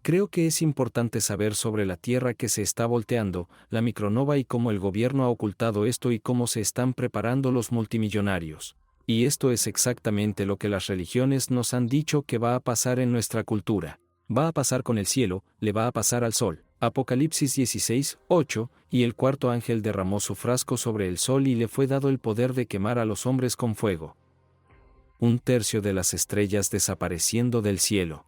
Creo que es importante saber sobre la Tierra que se está volteando, la micronova y cómo el gobierno ha ocultado esto y cómo se están preparando los multimillonarios. Y esto es exactamente lo que las religiones nos han dicho que va a pasar en nuestra cultura. Va a pasar con el cielo, le va a pasar al sol. Apocalipsis 16, 8, y el cuarto ángel derramó su frasco sobre el sol y le fue dado el poder de quemar a los hombres con fuego. Un tercio de las estrellas desapareciendo del cielo.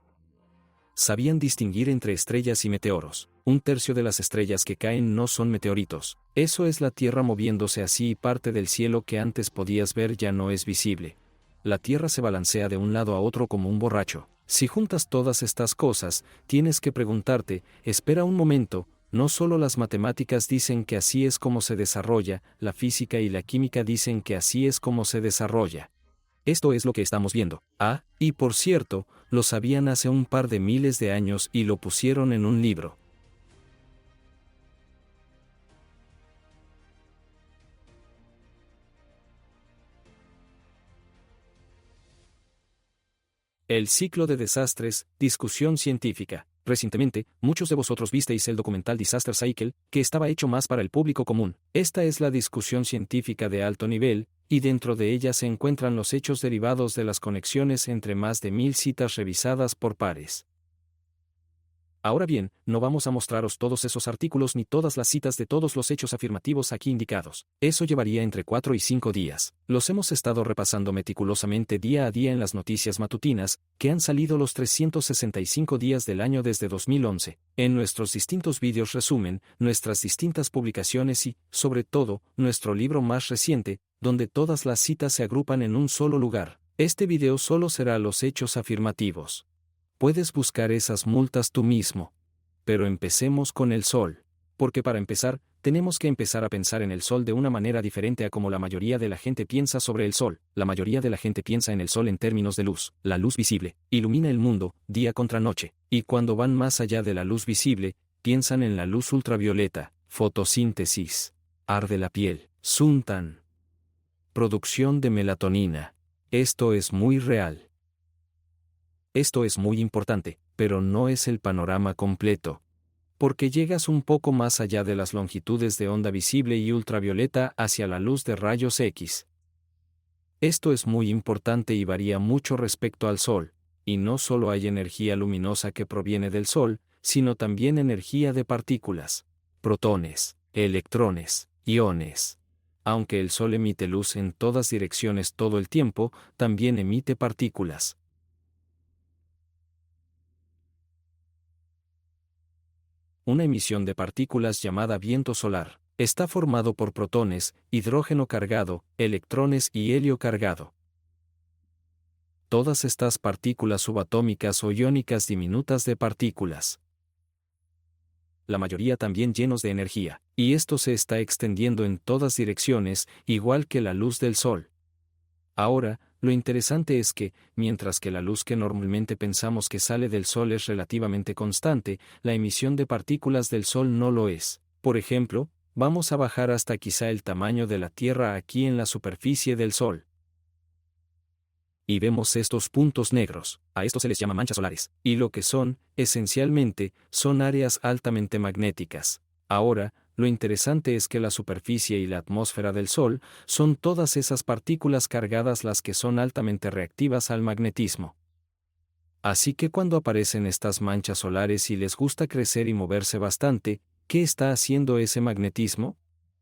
Sabían distinguir entre estrellas y meteoros. Un tercio de las estrellas que caen no son meteoritos. Eso es la Tierra moviéndose así y parte del cielo que antes podías ver ya no es visible. La Tierra se balancea de un lado a otro como un borracho. Si juntas todas estas cosas, tienes que preguntarte, espera un momento, no solo las matemáticas dicen que así es como se desarrolla, la física y la química dicen que así es como se desarrolla. Esto es lo que estamos viendo. Y por cierto, lo sabían hace un par de miles de años y lo pusieron en un libro. El ciclo de desastres, discusión científica. Recientemente, muchos de vosotros visteis el documental Disaster Cycle, que estaba hecho más para el público común. Esta es la discusión científica de alto nivel, y dentro de ella se encuentran los hechos derivados de las conexiones entre más de 1000 citas revisadas por pares. Ahora bien, no vamos a mostraros todos esos artículos ni todas las citas de todos los hechos afirmativos aquí indicados. Eso llevaría entre 4 y 5 días. Los hemos estado repasando meticulosamente día a día en las noticias matutinas, que han salido los 365 días del año desde 2011, en nuestros distintos vídeos resumen, nuestras distintas publicaciones y, sobre todo, nuestro libro más reciente, donde todas las citas se agrupan en un solo lugar. Este video solo será los hechos afirmativos. Puedes buscar esas multas tú mismo. Pero empecemos con el sol. Porque para empezar, tenemos que empezar a pensar en el sol de una manera diferente a como la mayoría de la gente piensa sobre el sol. La mayoría de la gente piensa en el sol en términos de luz. La luz visible ilumina el mundo, día contra noche. Y cuando van más allá de la luz visible, piensan en la luz ultravioleta, fotosíntesis, arde la piel, suntan, producción de melatonina. Esto es muy real. Esto es muy importante, pero no es el panorama completo. Porque llegas un poco más allá de las longitudes de onda visible y ultravioleta hacia la luz de rayos X. Esto es muy importante y varía mucho respecto al Sol, y no solo hay energía luminosa que proviene del Sol, sino también energía de partículas, protones, electrones, iones. Aunque el Sol emite luz en todas direcciones todo el tiempo, también emite partículas. Una emisión de partículas llamada viento solar, está formado por protones, hidrógeno cargado, electrones y helio cargado. Todas estas partículas subatómicas o iónicas diminutas de partículas. La mayoría también llenos de energía, y esto se está extendiendo en todas direcciones, igual que la luz del sol. Ahora, lo interesante es que, mientras que la luz que normalmente pensamos que sale del Sol es relativamente constante, la emisión de partículas del Sol no lo es. Por ejemplo, vamos a bajar hasta quizá el tamaño de la Tierra aquí en la superficie del Sol. Y vemos estos puntos negros, a estos se les llama manchas solares, y lo que son, esencialmente, son áreas altamente magnéticas. Ahora, lo interesante es que la superficie y la atmósfera del Sol son todas esas partículas cargadas las que son altamente reactivas al magnetismo. Así que cuando aparecen estas manchas solares y les gusta crecer y moverse bastante, ¿qué está haciendo ese magnetismo?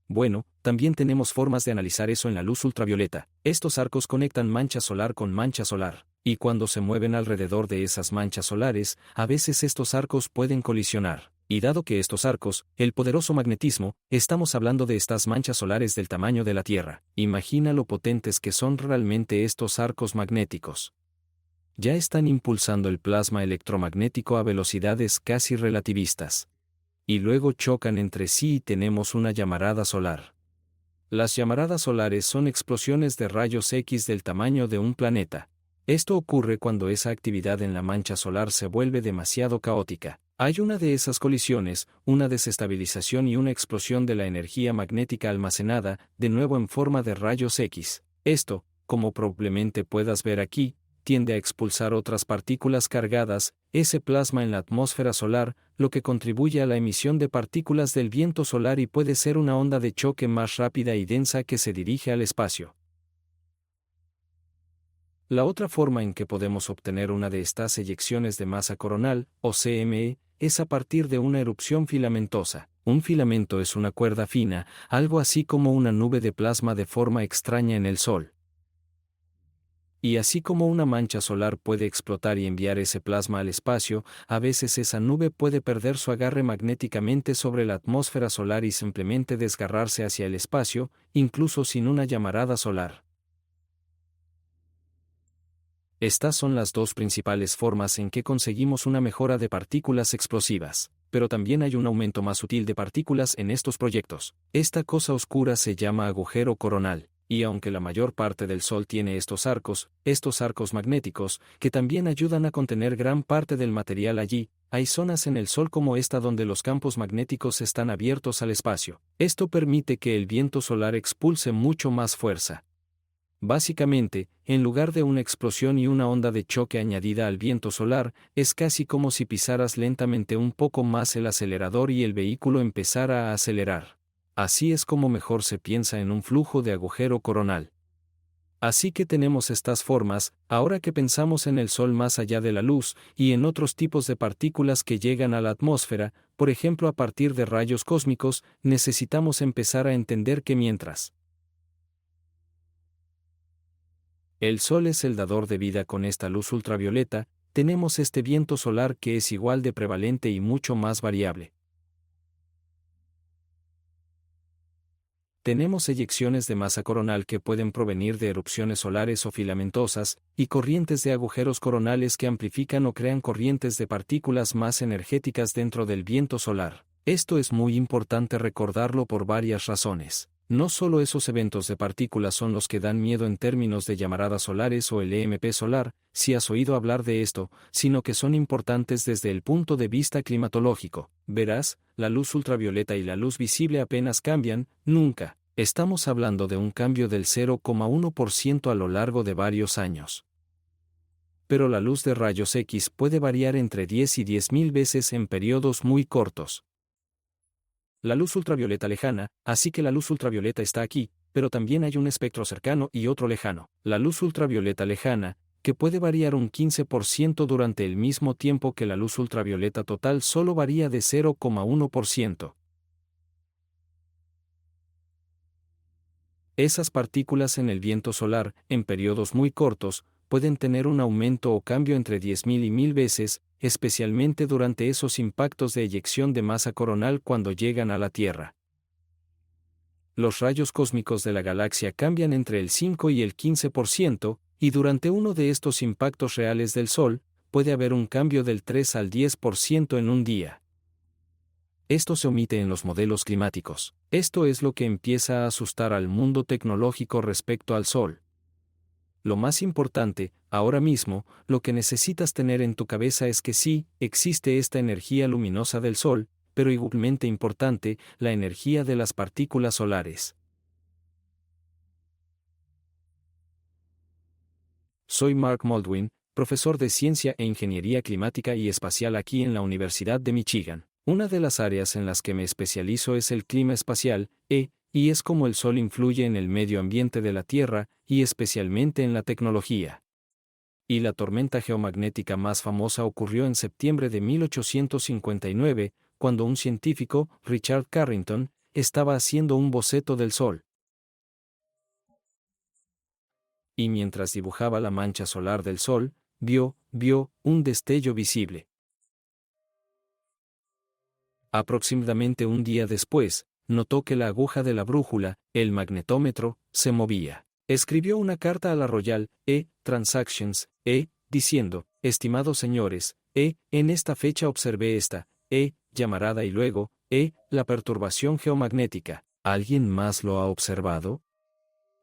Bueno, también tenemos formas de analizar eso en la luz ultravioleta. Estos arcos conectan mancha solar con mancha solar, y cuando se mueven alrededor de esas manchas solares, a veces estos arcos pueden colisionar. Y dado que estos arcos, el poderoso magnetismo, estamos hablando de estas manchas solares del tamaño de la Tierra, imagina lo potentes que son realmente estos arcos magnéticos. Ya están impulsando el plasma electromagnético a velocidades casi relativistas. Y luego chocan entre sí y tenemos una llamarada solar. Las llamaradas solares son explosiones de rayos X del tamaño de un planeta. Esto ocurre cuando esa actividad en la mancha solar se vuelve demasiado caótica. Hay una de esas colisiones, una desestabilización y una explosión de la energía magnética almacenada, de nuevo en forma de rayos X. Esto, como probablemente puedas ver aquí, tiende a expulsar otras partículas cargadas, ese plasma en la atmósfera solar, lo que contribuye a la emisión de partículas del viento solar y puede ser una onda de choque más rápida y densa que se dirige al espacio. La otra forma en que podemos obtener una de estas eyecciones de masa coronal, o CME, es a partir de una erupción filamentosa. Un filamento es una cuerda fina, algo así como una nube de plasma de forma extraña en el Sol. Y así como una mancha solar puede explotar y enviar ese plasma al espacio, a veces esa nube puede perder su agarre magnéticamente sobre la atmósfera solar y simplemente desgarrarse hacia el espacio, incluso sin una llamarada solar. Estas son las dos principales formas en que conseguimos una mejora de partículas explosivas, pero también hay un aumento más sutil de partículas en estos proyectos. Esta cosa oscura se llama agujero coronal, y aunque la mayor parte del Sol tiene estos arcos magnéticos, que también ayudan a contener gran parte del material allí, hay zonas en el Sol como esta donde los campos magnéticos están abiertos al espacio. Esto permite que el viento solar expulse mucho más fuerza. Básicamente, en lugar de una explosión y una onda de choque añadida al viento solar, es casi como si pisaras lentamente un poco más el acelerador y el vehículo empezara a acelerar. Así es como mejor se piensa en un flujo de agujero coronal. Así que tenemos estas formas, ahora que pensamos en el Sol más allá de la luz, y en otros tipos de partículas que llegan a la atmósfera, por ejemplo a partir de rayos cósmicos, necesitamos empezar a entender que mientras el Sol es el dador de vida con esta luz ultravioleta, tenemos este viento solar que es igual de prevalente y mucho más variable. Tenemos eyecciones de masa coronal que pueden provenir de erupciones solares o filamentosas, y corrientes de agujeros coronales que amplifican o crean corrientes de partículas más energéticas dentro del viento solar. Esto es muy importante recordarlo por varias razones. No solo esos eventos de partículas son los que dan miedo en términos de llamaradas solares o el EMP solar, si has oído hablar de esto, sino que son importantes desde el punto de vista climatológico. Verás, la luz ultravioleta y la luz visible apenas cambian, nunca. Estamos hablando de un cambio del 0,1% a lo largo de varios años. Pero la luz de rayos X puede variar entre 10 y 10.000 veces en periodos muy cortos. La luz ultravioleta lejana, así que la luz ultravioleta está aquí, pero también hay un espectro cercano y otro lejano. La luz ultravioleta lejana, que puede variar un 15% durante el mismo tiempo que la luz ultravioleta total solo varía de 0,1%. Esas partículas en el viento solar, en periodos muy cortos, pueden tener un aumento o cambio entre 10.000 y 1.000 veces, especialmente durante esos impactos de eyección de masa coronal cuando llegan a la Tierra. Los rayos cósmicos de la galaxia cambian entre el 5 y el 15%, y durante uno de estos impactos reales del Sol, puede haber un cambio del 3 al 10% en un día. Esto se omite en los modelos climáticos. Esto es lo que empieza a asustar al mundo tecnológico respecto al Sol. Lo más importante, ahora mismo, lo que necesitas tener en tu cabeza es que sí, existe esta energía luminosa del Sol, pero igualmente importante, la energía de las partículas solares. Soy Mark Moldwin, profesor de Ciencia e Ingeniería Climática y Espacial aquí en la Universidad de Michigan. Una de las áreas en las que me especializo es el clima espacial, y es cómo el Sol influye en el medio ambiente de la Tierra, y especialmente en la tecnología. Y la tormenta geomagnética más famosa ocurrió en septiembre de 1859, cuando un científico, Richard Carrington, estaba haciendo un boceto del Sol. Y mientras dibujaba la mancha solar del Sol, vio un destello visible. Aproximadamente un día después, notó que la aguja de la brújula, el magnetómetro, se movía. Escribió una carta a la Royal Transactions, diciendo: estimados señores, en esta fecha observé esta, llamarada y luego, la perturbación geomagnética. ¿Alguien más lo ha observado?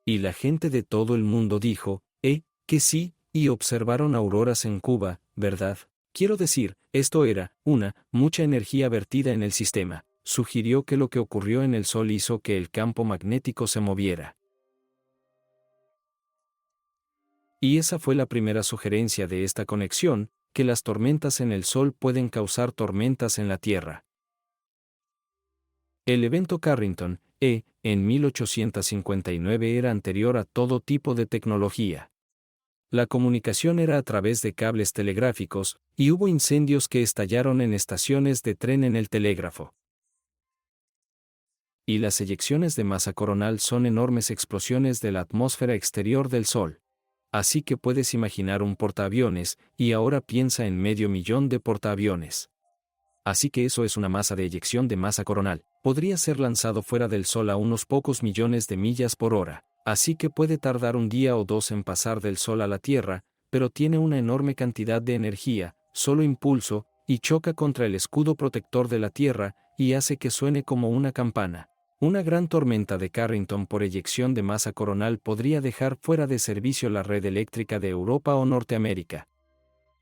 Y la gente de todo el mundo dijo, que sí, y observaron auroras en Cuba, ¿verdad? Quiero decir, esto era, mucha energía vertida en el sistema. Sugirió que lo que ocurrió en el Sol hizo que el campo magnético se moviera. Y esa fue la primera sugerencia de esta conexión, que las tormentas en el Sol pueden causar tormentas en la Tierra. El evento Carrington, en 1859 era anterior a todo tipo de tecnología. La comunicación era a través de cables telegráficos, y hubo incendios que estallaron en estaciones de tren en el telégrafo. Y las eyecciones de masa coronal son enormes explosiones de la atmósfera exterior del Sol. Así que puedes imaginar un portaaviones, y ahora piensa en 500.000 de portaaviones. Así que eso es una masa de eyección de masa coronal. Podría ser lanzado fuera del Sol a unos pocos millones de millas por hora, así que puede tardar un día o dos en pasar del Sol a la Tierra, pero tiene una enorme cantidad de energía, solo impulso, y choca contra el escudo protector de la Tierra, y hace que suene como una campana. Una gran tormenta de Carrington por eyección de masa coronal podría dejar fuera de servicio la red eléctrica de Europa o Norteamérica.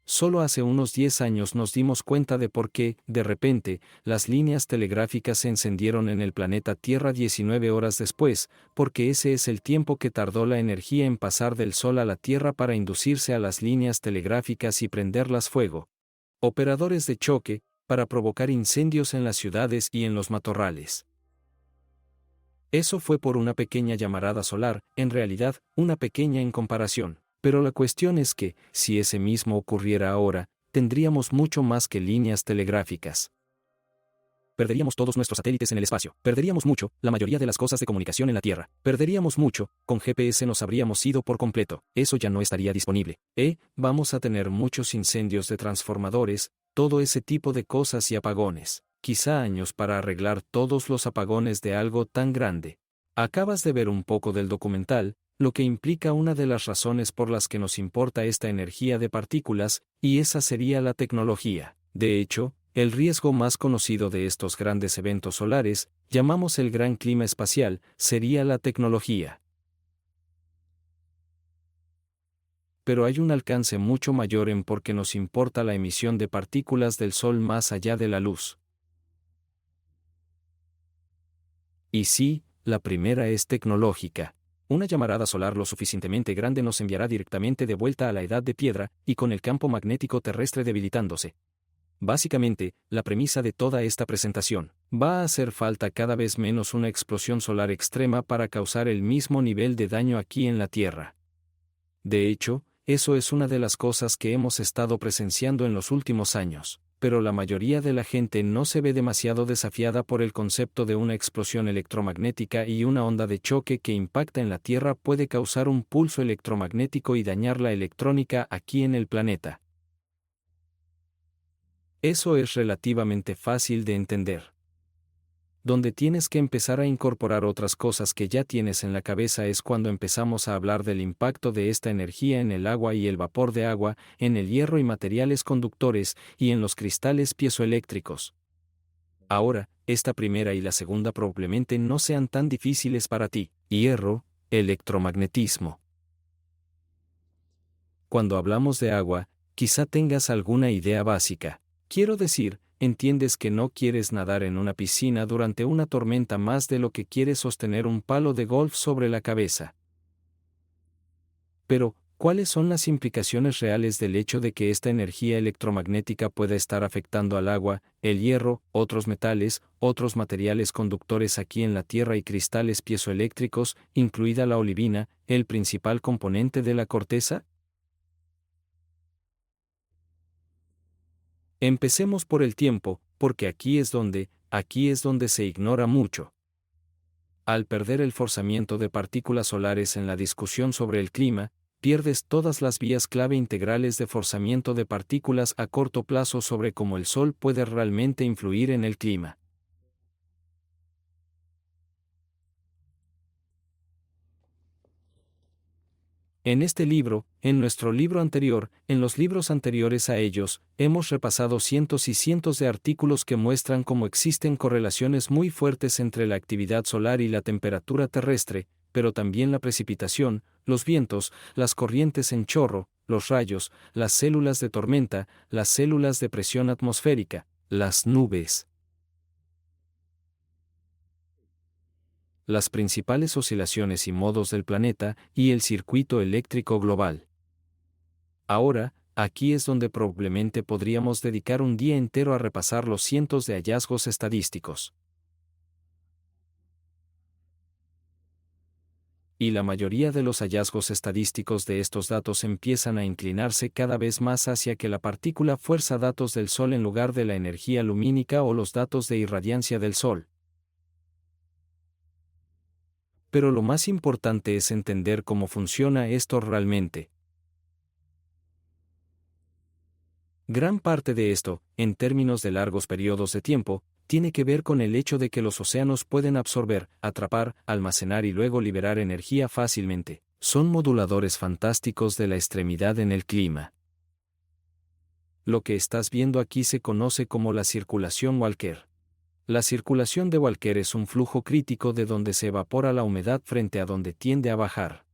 Solo hace unos 10 años nos dimos cuenta de por qué, de repente, las líneas telegráficas se encendieron en el planeta Tierra 19 horas después, porque ese es el tiempo que tardó la energía en pasar del Sol a la Tierra para inducirse a las líneas telegráficas y prenderlas fuego. Operadores de choque, para provocar incendios en las ciudades y en los matorrales. Eso fue por una pequeña llamarada solar, en realidad, una pequeña en comparación. Pero la cuestión es que, si ese mismo ocurriera ahora, tendríamos mucho más que líneas telegráficas. Perderíamos todos nuestros satélites en el espacio, perderíamos mucho, la mayoría de las cosas de comunicación en la Tierra, perderíamos mucho, con GPS nos habríamos ido por completo, eso ya no estaría disponible. Vamos a tener muchos incendios de transformadores, todo ese tipo de cosas y apagones, quizá años para arreglar todos los apagones de algo tan grande. Acabas de ver un poco del documental, lo que implica una de las razones por las que nos importa esta energía de partículas, y esa sería la tecnología. De hecho, el riesgo más conocido de estos grandes eventos solares, llamamos el gran clima espacial, sería la tecnología. Pero hay un alcance mucho mayor en porque nos importa la emisión de partículas del Sol más allá de la luz. Y sí, la primera es tecnológica. Una llamarada solar lo suficientemente grande nos enviará directamente de vuelta a la edad de piedra, y con el campo magnético terrestre debilitándose. Básicamente, la premisa de toda esta presentación, va a hacer falta cada vez menos una explosión solar extrema para causar el mismo nivel de daño aquí en la Tierra. De hecho, eso es una de las cosas que hemos estado presenciando en los últimos años. Pero la mayoría de la gente no se ve demasiado desafiada por el concepto de una explosión electromagnética, y una onda de choque que impacta en la Tierra puede causar un pulso electromagnético y dañar la electrónica aquí en el planeta. Eso es relativamente fácil de entender. Donde tienes que empezar a incorporar otras cosas que ya tienes en la cabeza es cuando empezamos a hablar del impacto de esta energía en el agua y el vapor de agua, en el hierro y materiales conductores, y en los cristales piezoeléctricos. Ahora, esta primera y la segunda probablemente no sean tan difíciles para ti. Hierro, electromagnetismo. Cuando hablamos de agua, quizá tengas alguna idea básica. Quiero decir, entiendes que no quieres nadar en una piscina durante una tormenta más de lo que quieres sostener un palo de golf sobre la cabeza. Pero, ¿cuáles son las implicaciones reales del hecho de que esta energía electromagnética pueda estar afectando al agua, el hierro, otros metales, otros materiales conductores aquí en la Tierra y cristales piezoeléctricos, incluida la olivina, el principal componente de la corteza? Empecemos por el tiempo, porque aquí es donde se ignora mucho. Al perder el forzamiento de partículas solares en la discusión sobre el clima, pierdes todas las vías clave integrales de forzamiento de partículas a corto plazo sobre cómo el Sol puede realmente influir en el clima. En este libro, en nuestro libro anterior, en los libros anteriores a ellos, hemos repasado cientos y cientos de artículos que muestran cómo existen correlaciones muy fuertes entre la actividad solar y la temperatura terrestre, pero también la precipitación, los vientos, las corrientes en chorro, los rayos, las células de tormenta, las células de presión atmosférica, las nubes. Las principales oscilaciones y modos del planeta, y el circuito eléctrico global. Ahora, aquí es donde probablemente podríamos dedicar un día entero a repasar los cientos de hallazgos estadísticos. Y la mayoría de los hallazgos estadísticos de estos datos empiezan a inclinarse cada vez más hacia que la partícula fuerza datos del Sol en lugar de la energía lumínica o los datos de irradiancia del Sol. Pero lo más importante es entender cómo funciona esto realmente. Gran parte de esto, en términos de largos periodos de tiempo, tiene que ver con el hecho de que los océanos pueden absorber, atrapar, almacenar y luego liberar energía fácilmente. Son moduladores fantásticos de la extremidad en el clima. Lo que estás viendo aquí se conoce como la circulación Walker. La circulación de Walker es un flujo crítico de donde se evapora la humedad frente a donde tiende a bajar.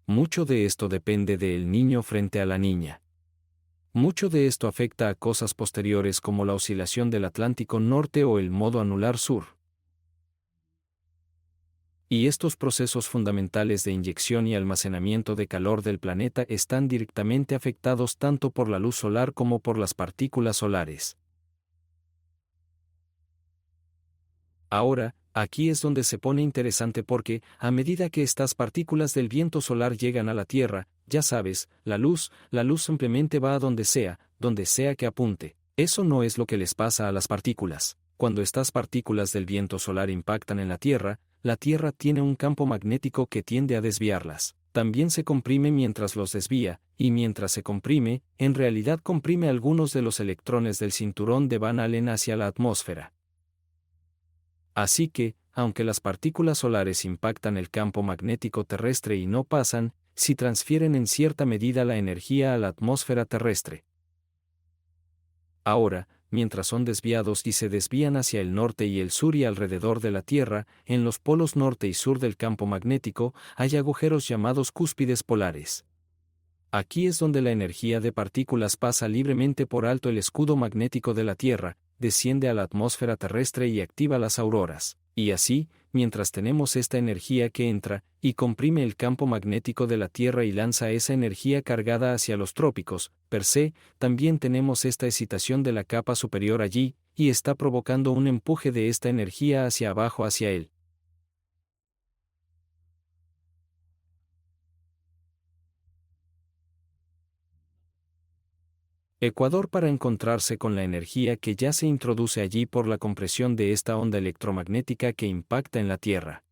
Mucho de esto depende del niño frente a la niña. Mucho de esto afecta a cosas posteriores como la oscilación del Atlántico Norte o el modo anular sur. Y estos procesos fundamentales de inyección y almacenamiento de calor del planeta están directamente afectados tanto por la luz solar como por las partículas solares. Ahora, aquí es donde se pone interesante porque, a medida que estas partículas del viento solar llegan a la Tierra, ya sabes, la luz simplemente va a donde sea que apunte. Eso no es lo que les pasa a las partículas. Cuando estas partículas del viento solar impactan en la Tierra tiene un campo magnético que tiende a desviarlas. También se comprime mientras los desvía, y mientras se comprime, en realidad comprime algunos de los electrones del cinturón de Van Allen hacia la atmósfera. Así que, aunque las partículas solares impactan el campo magnético terrestre y no pasan, sí transfieren en cierta medida la energía a la atmósfera terrestre. Ahora, mientras son desviados y se desvían hacia el norte y el sur y alrededor de la Tierra, en los polos norte y sur del campo magnético, hay agujeros llamados cúspides polares. Aquí es donde la energía de partículas pasa libremente por alto el escudo magnético de la Tierra, desciende a la atmósfera terrestre y activa las auroras. Y así, mientras tenemos esta energía que entra y comprime el campo magnético de la Tierra y lanza esa energía cargada hacia los trópicos, per se, también tenemos esta excitación de la capa superior allí, y está provocando un empuje de esta energía hacia abajo hacia él. Ecuador para encontrarse con la energía que ya se introduce allí por la compresión de esta onda electromagnética que impacta en la Tierra.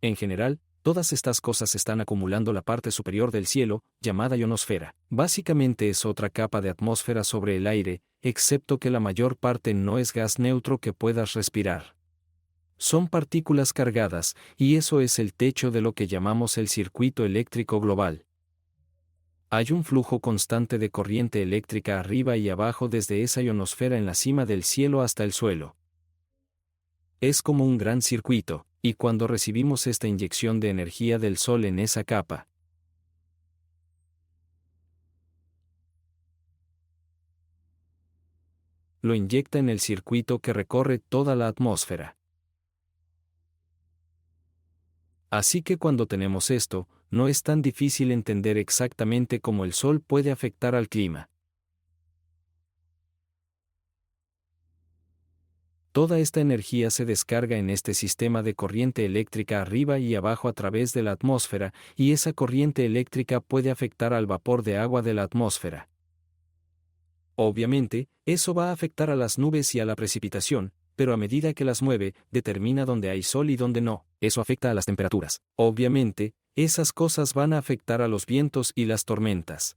En general, todas estas cosas están acumulando la parte superior del cielo, llamada ionosfera. Básicamente es otra capa de atmósfera sobre el aire, excepto que la mayor parte no es gas neutro que puedas respirar. Son partículas cargadas, y eso es el techo de lo que llamamos el circuito eléctrico global. Hay un flujo constante de corriente eléctrica arriba y abajo desde esa ionosfera en la cima del cielo hasta el suelo. Es como un gran circuito, y cuando recibimos esta inyección de energía del Sol en esa capa, lo inyecta en el circuito que recorre toda la atmósfera. Así que cuando tenemos esto, no es tan difícil entender exactamente cómo el Sol puede afectar al clima. Toda esta energía se descarga en este sistema de corriente eléctrica arriba y abajo a través de la atmósfera, y esa corriente eléctrica puede afectar al vapor de agua de la atmósfera. Obviamente, eso va a afectar a las nubes y a la precipitación, pero a medida que las mueve, determina dónde hay sol y dónde no. Eso afecta a las temperaturas. Obviamente, esas cosas van a afectar a los vientos y las tormentas.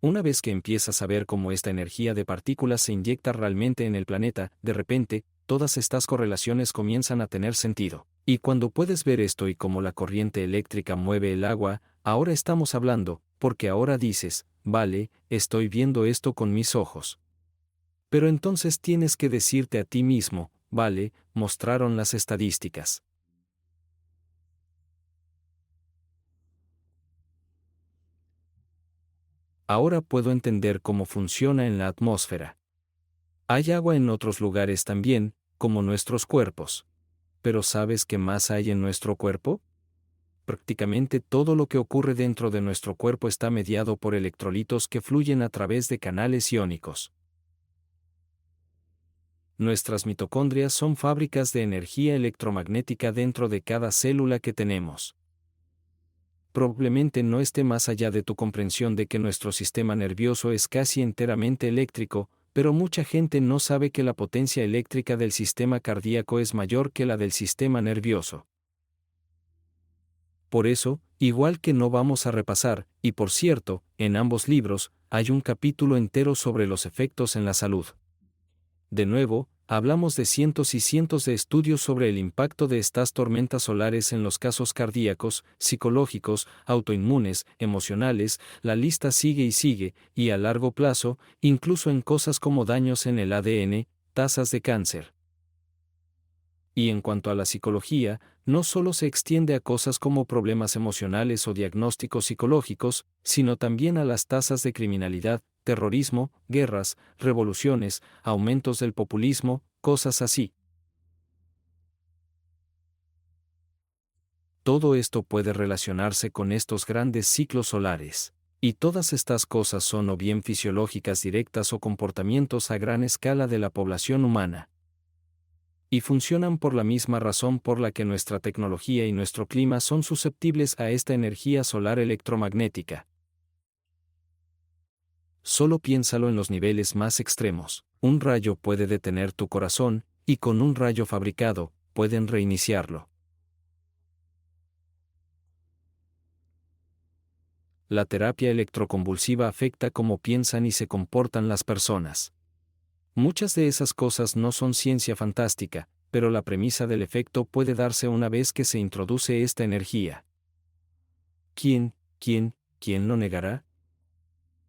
Una vez que empiezas a ver cómo esta energía de partículas se inyecta realmente en el planeta, de repente, todas estas correlaciones comienzan a tener sentido. Y cuando puedes ver esto y cómo la corriente eléctrica mueve el agua, ahora estamos hablando, porque ahora dices, vale, estoy viendo esto con mis ojos. Pero entonces tienes que decirte a ti mismo, vale, mostraron las estadísticas. Ahora puedo entender cómo funciona en la atmósfera. Hay agua en otros lugares también, como nuestros cuerpos. ¿Pero sabes qué más hay en nuestro cuerpo? Prácticamente todo lo que ocurre dentro de nuestro cuerpo está mediado por electrolitos que fluyen a través de canales iónicos. Nuestras mitocondrias son fábricas de energía electromagnética dentro de cada célula que tenemos. Probablemente no esté más allá de tu comprensión de que nuestro sistema nervioso es casi enteramente eléctrico, pero mucha gente no sabe que la potencia eléctrica del sistema cardíaco es mayor que la del sistema nervioso. Por eso, igual que no vamos a repasar, y por cierto, en ambos libros, hay un capítulo entero sobre los efectos en la salud. De nuevo, hablamos de cientos y cientos de estudios sobre el impacto de estas tormentas solares en los casos cardíacos, psicológicos, autoinmunes, emocionales, la lista sigue y sigue, y a largo plazo, incluso en cosas como daños en el ADN, tasas de cáncer. Y en cuanto a la psicología, no solo se extiende a cosas como problemas emocionales o diagnósticos psicológicos, sino también a las tasas de criminalidad, terrorismo, guerras, revoluciones, aumentos del populismo, cosas así. Todo esto puede relacionarse con estos grandes ciclos solares. Y todas estas cosas son o bien fisiológicas directas o comportamientos a gran escala de la población humana. Y funcionan por la misma razón por la que nuestra tecnología y nuestro clima son susceptibles a esta energía solar electromagnética. Solo piénsalo en los niveles más extremos. Un rayo puede detener tu corazón, y con un rayo fabricado, pueden reiniciarlo. La terapia electroconvulsiva afecta cómo piensan y se comportan las personas. Muchas de esas cosas no son ciencia fantástica, pero la premisa del efecto puede darse una vez que se introduce esta energía. ¿Quién lo negará?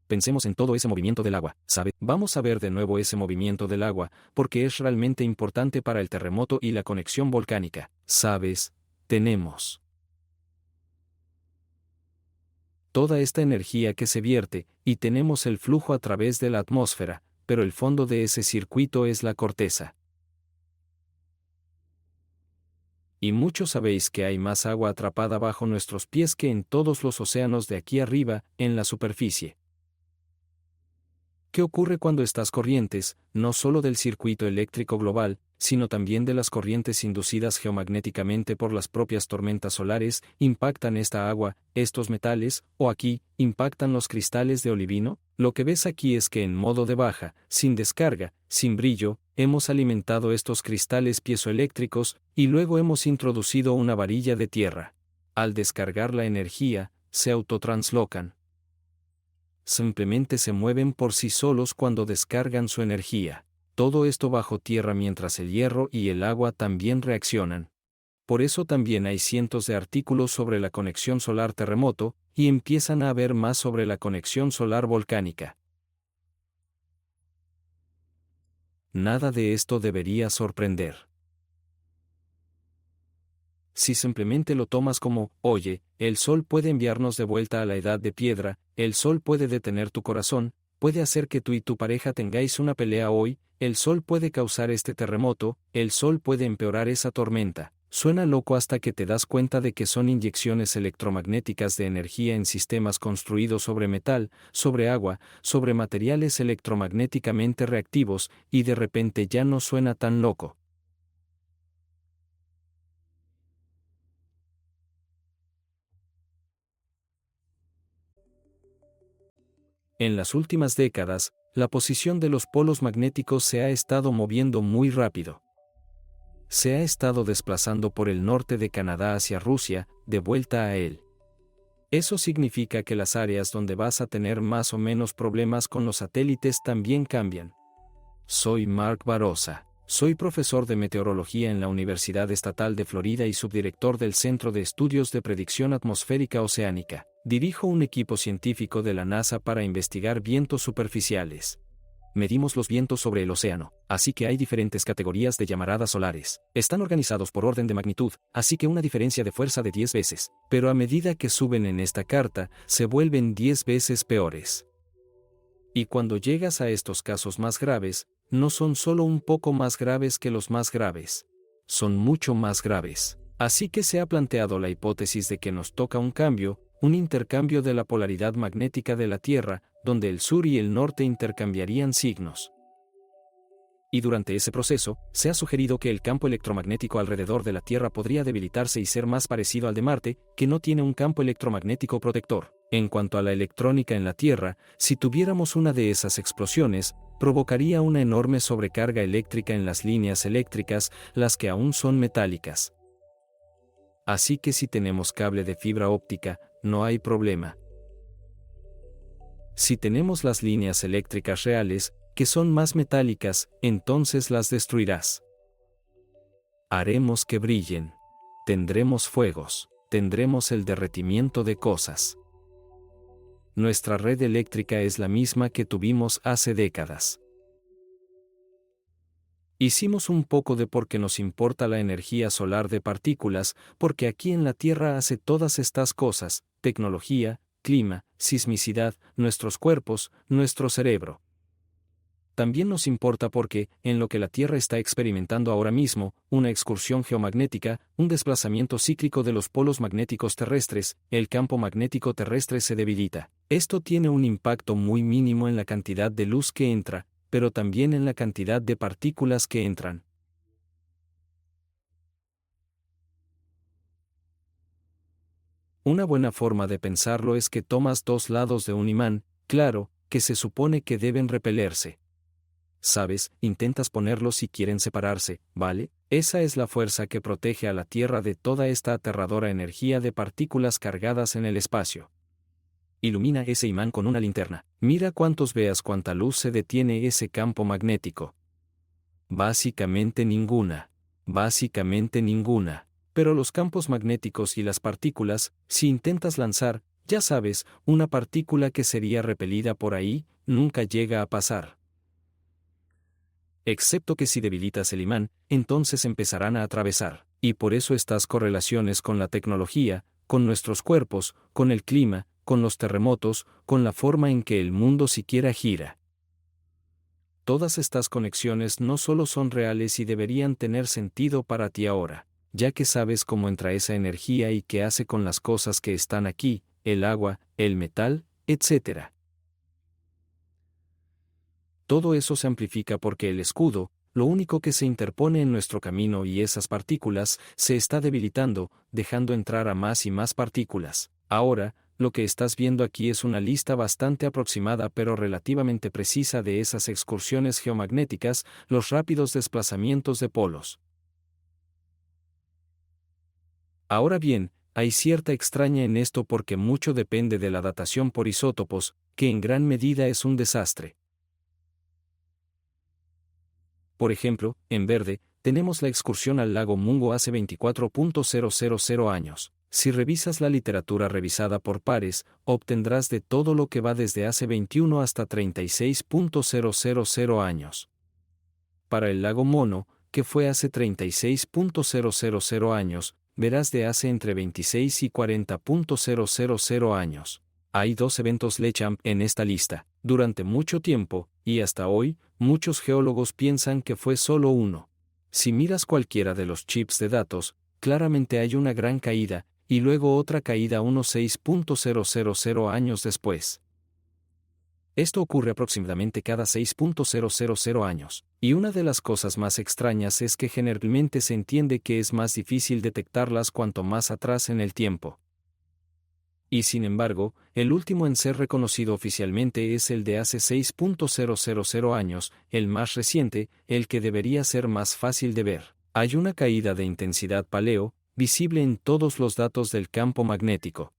Pensemos en todo ese movimiento del agua, ¿sabe? Vamos a ver de nuevo ese movimiento del agua, porque es realmente importante para el terremoto y la conexión volcánica. ¿Sabes? Tenemos toda esta energía que se vierte, y tenemos el flujo a través de la atmósfera, pero el fondo de ese circuito es la corteza. Y muchos sabéis que hay más agua atrapada bajo nuestros pies que en todos los océanos de aquí arriba, en la superficie. ¿Qué ocurre cuando estas corrientes, no solo del circuito eléctrico global, sino también de las corrientes inducidas geomagnéticamente por las propias tormentas solares, impactan esta agua, estos metales, o aquí, impactan los cristales de olivino? Lo que ves aquí es que en modo de baja, sin descarga, sin brillo, hemos alimentado estos cristales piezoeléctricos, y luego hemos introducido una varilla de tierra. Al descargar la energía, se autotranslocan. Simplemente se mueven por sí solos cuando descargan su energía. Todo esto bajo tierra mientras el hierro y el agua también reaccionan. Por eso también hay cientos de artículos sobre la conexión solar terremoto, y empiezan a haber más sobre la conexión solar volcánica. Nada de esto debería sorprender. Si simplemente lo tomas como, oye, el sol puede enviarnos de vuelta a la edad de piedra, el sol puede detener tu corazón, puede hacer que tú y tu pareja tengáis una pelea hoy, el sol puede causar este terremoto, el sol puede empeorar esa tormenta. Suena loco hasta que te das cuenta de que son inyecciones electromagnéticas de energía en sistemas construidos sobre metal, sobre agua, sobre materiales electromagnéticamente reactivos, y de repente ya no suena tan loco. En las últimas décadas, la posición de los polos magnéticos se ha estado moviendo muy rápido. Se ha estado desplazando por el norte de Canadá hacia Rusia, de vuelta a él. Eso significa que las áreas donde vas a tener más o menos problemas con los satélites también cambian. Soy Mark Barossa. Soy profesor de meteorología en la Universidad Estatal de Florida y subdirector del Centro de Estudios de Predicción Atmosférica Oceánica. Dirijo un equipo científico de la NASA para investigar vientos superficiales. Medimos los vientos sobre el océano, así que hay diferentes categorías de llamaradas solares. Están organizados por orden de magnitud, así que una diferencia de fuerza de 10 veces, pero a medida que suben en esta carta, se vuelven 10 veces peores. Y cuando llegas a estos casos más graves, no son solo un poco más graves que los más graves. Son mucho más graves. Así que se ha planteado la hipótesis de que nos toca un cambio, un intercambio de la polaridad magnética de la Tierra, donde el sur y el norte intercambiarían signos. Y durante ese proceso, se ha sugerido que el campo electromagnético alrededor de la Tierra podría debilitarse y ser más parecido al de Marte, que no tiene un campo electromagnético protector. En cuanto a la electrónica en la Tierra, si tuviéramos una de esas explosiones, provocaría una enorme sobrecarga eléctrica en las líneas eléctricas, las que aún son metálicas. Así que si tenemos cable de fibra óptica, no hay problema. Si tenemos las líneas eléctricas reales, que son más metálicas, entonces las destruirás. Haremos que brillen. Tendremos fuegos, tendremos el derretimiento de cosas. Nuestra red eléctrica es la misma que tuvimos hace décadas. Hicimos un poco de porque nos importa la energía solar de partículas, porque aquí en la Tierra hace todas estas cosas: tecnología, clima, sismicidad, nuestros cuerpos, nuestro cerebro. También nos importa porque, en lo que la Tierra está experimentando ahora mismo, una excursión geomagnética, un desplazamiento cíclico de los polos magnéticos terrestres, el campo magnético terrestre se debilita. Esto tiene un impacto muy mínimo en la cantidad de luz que entra, pero también en la cantidad de partículas que entran. Una buena forma de pensarlo es que tomas dos lados de un imán, claro, que se supone que deben repelerse. ¿Sabes? Intentas ponerlos si quieren separarse, ¿vale? Esa es la fuerza que protege a la Tierra de toda esta aterradora energía de partículas cargadas en el espacio. Ilumina ese imán con una linterna. Mira cuántos veas cuánta luz se detiene ese campo magnético. Básicamente ninguna. Básicamente ninguna. Pero los campos magnéticos y las partículas, si intentas lanzar, ya sabes, una partícula que sería repelida por ahí, nunca llega a pasar. Excepto que si debilitas el imán, entonces empezarán a atravesar. Y por eso estas correlaciones con la tecnología, con nuestros cuerpos, con el clima, con los terremotos, con la forma en que el mundo siquiera gira. Todas estas conexiones no solo son reales y deberían tener sentido para ti ahora, ya que sabes cómo entra esa energía y qué hace con las cosas que están aquí, el agua, el metal, etc. Todo eso se amplifica porque el escudo, lo único que se interpone en nuestro camino y esas partículas, se está debilitando, dejando entrar a más y más partículas. Ahora, lo que estás viendo aquí es una lista bastante aproximada pero relativamente precisa de esas excursiones geomagnéticas, los rápidos desplazamientos de polos. Ahora bien, hay cierta extraña en esto porque mucho depende de la datación por isótopos, que en gran medida es un desastre. Por ejemplo, en verde, tenemos la excursión al lago Mungo hace 24.000 años. Si revisas la literatura revisada por pares, obtendrás de todo lo que va desde hace 21 hasta 36.000 años. Para el lago Mono, que fue hace 36.000 años, verás de hace entre 26 y 40.000 años. Hay dos eventos Lechamp en esta lista. Durante mucho tiempo, y hasta hoy, muchos geólogos piensan que fue solo uno. Si miras cualquiera de los chips de datos, claramente hay una gran caída, y luego otra caída unos 6.000 años después. Esto ocurre aproximadamente cada 6.000 años, y una de las cosas más extrañas es que generalmente se entiende que es más difícil detectarlas cuanto más atrás en el tiempo. Y sin embargo, el último en ser reconocido oficialmente es el de hace 6.000 años, el más reciente, el que debería ser más fácil de ver. Hay una caída de intensidad paleo, visible en todos los datos del campo magnético.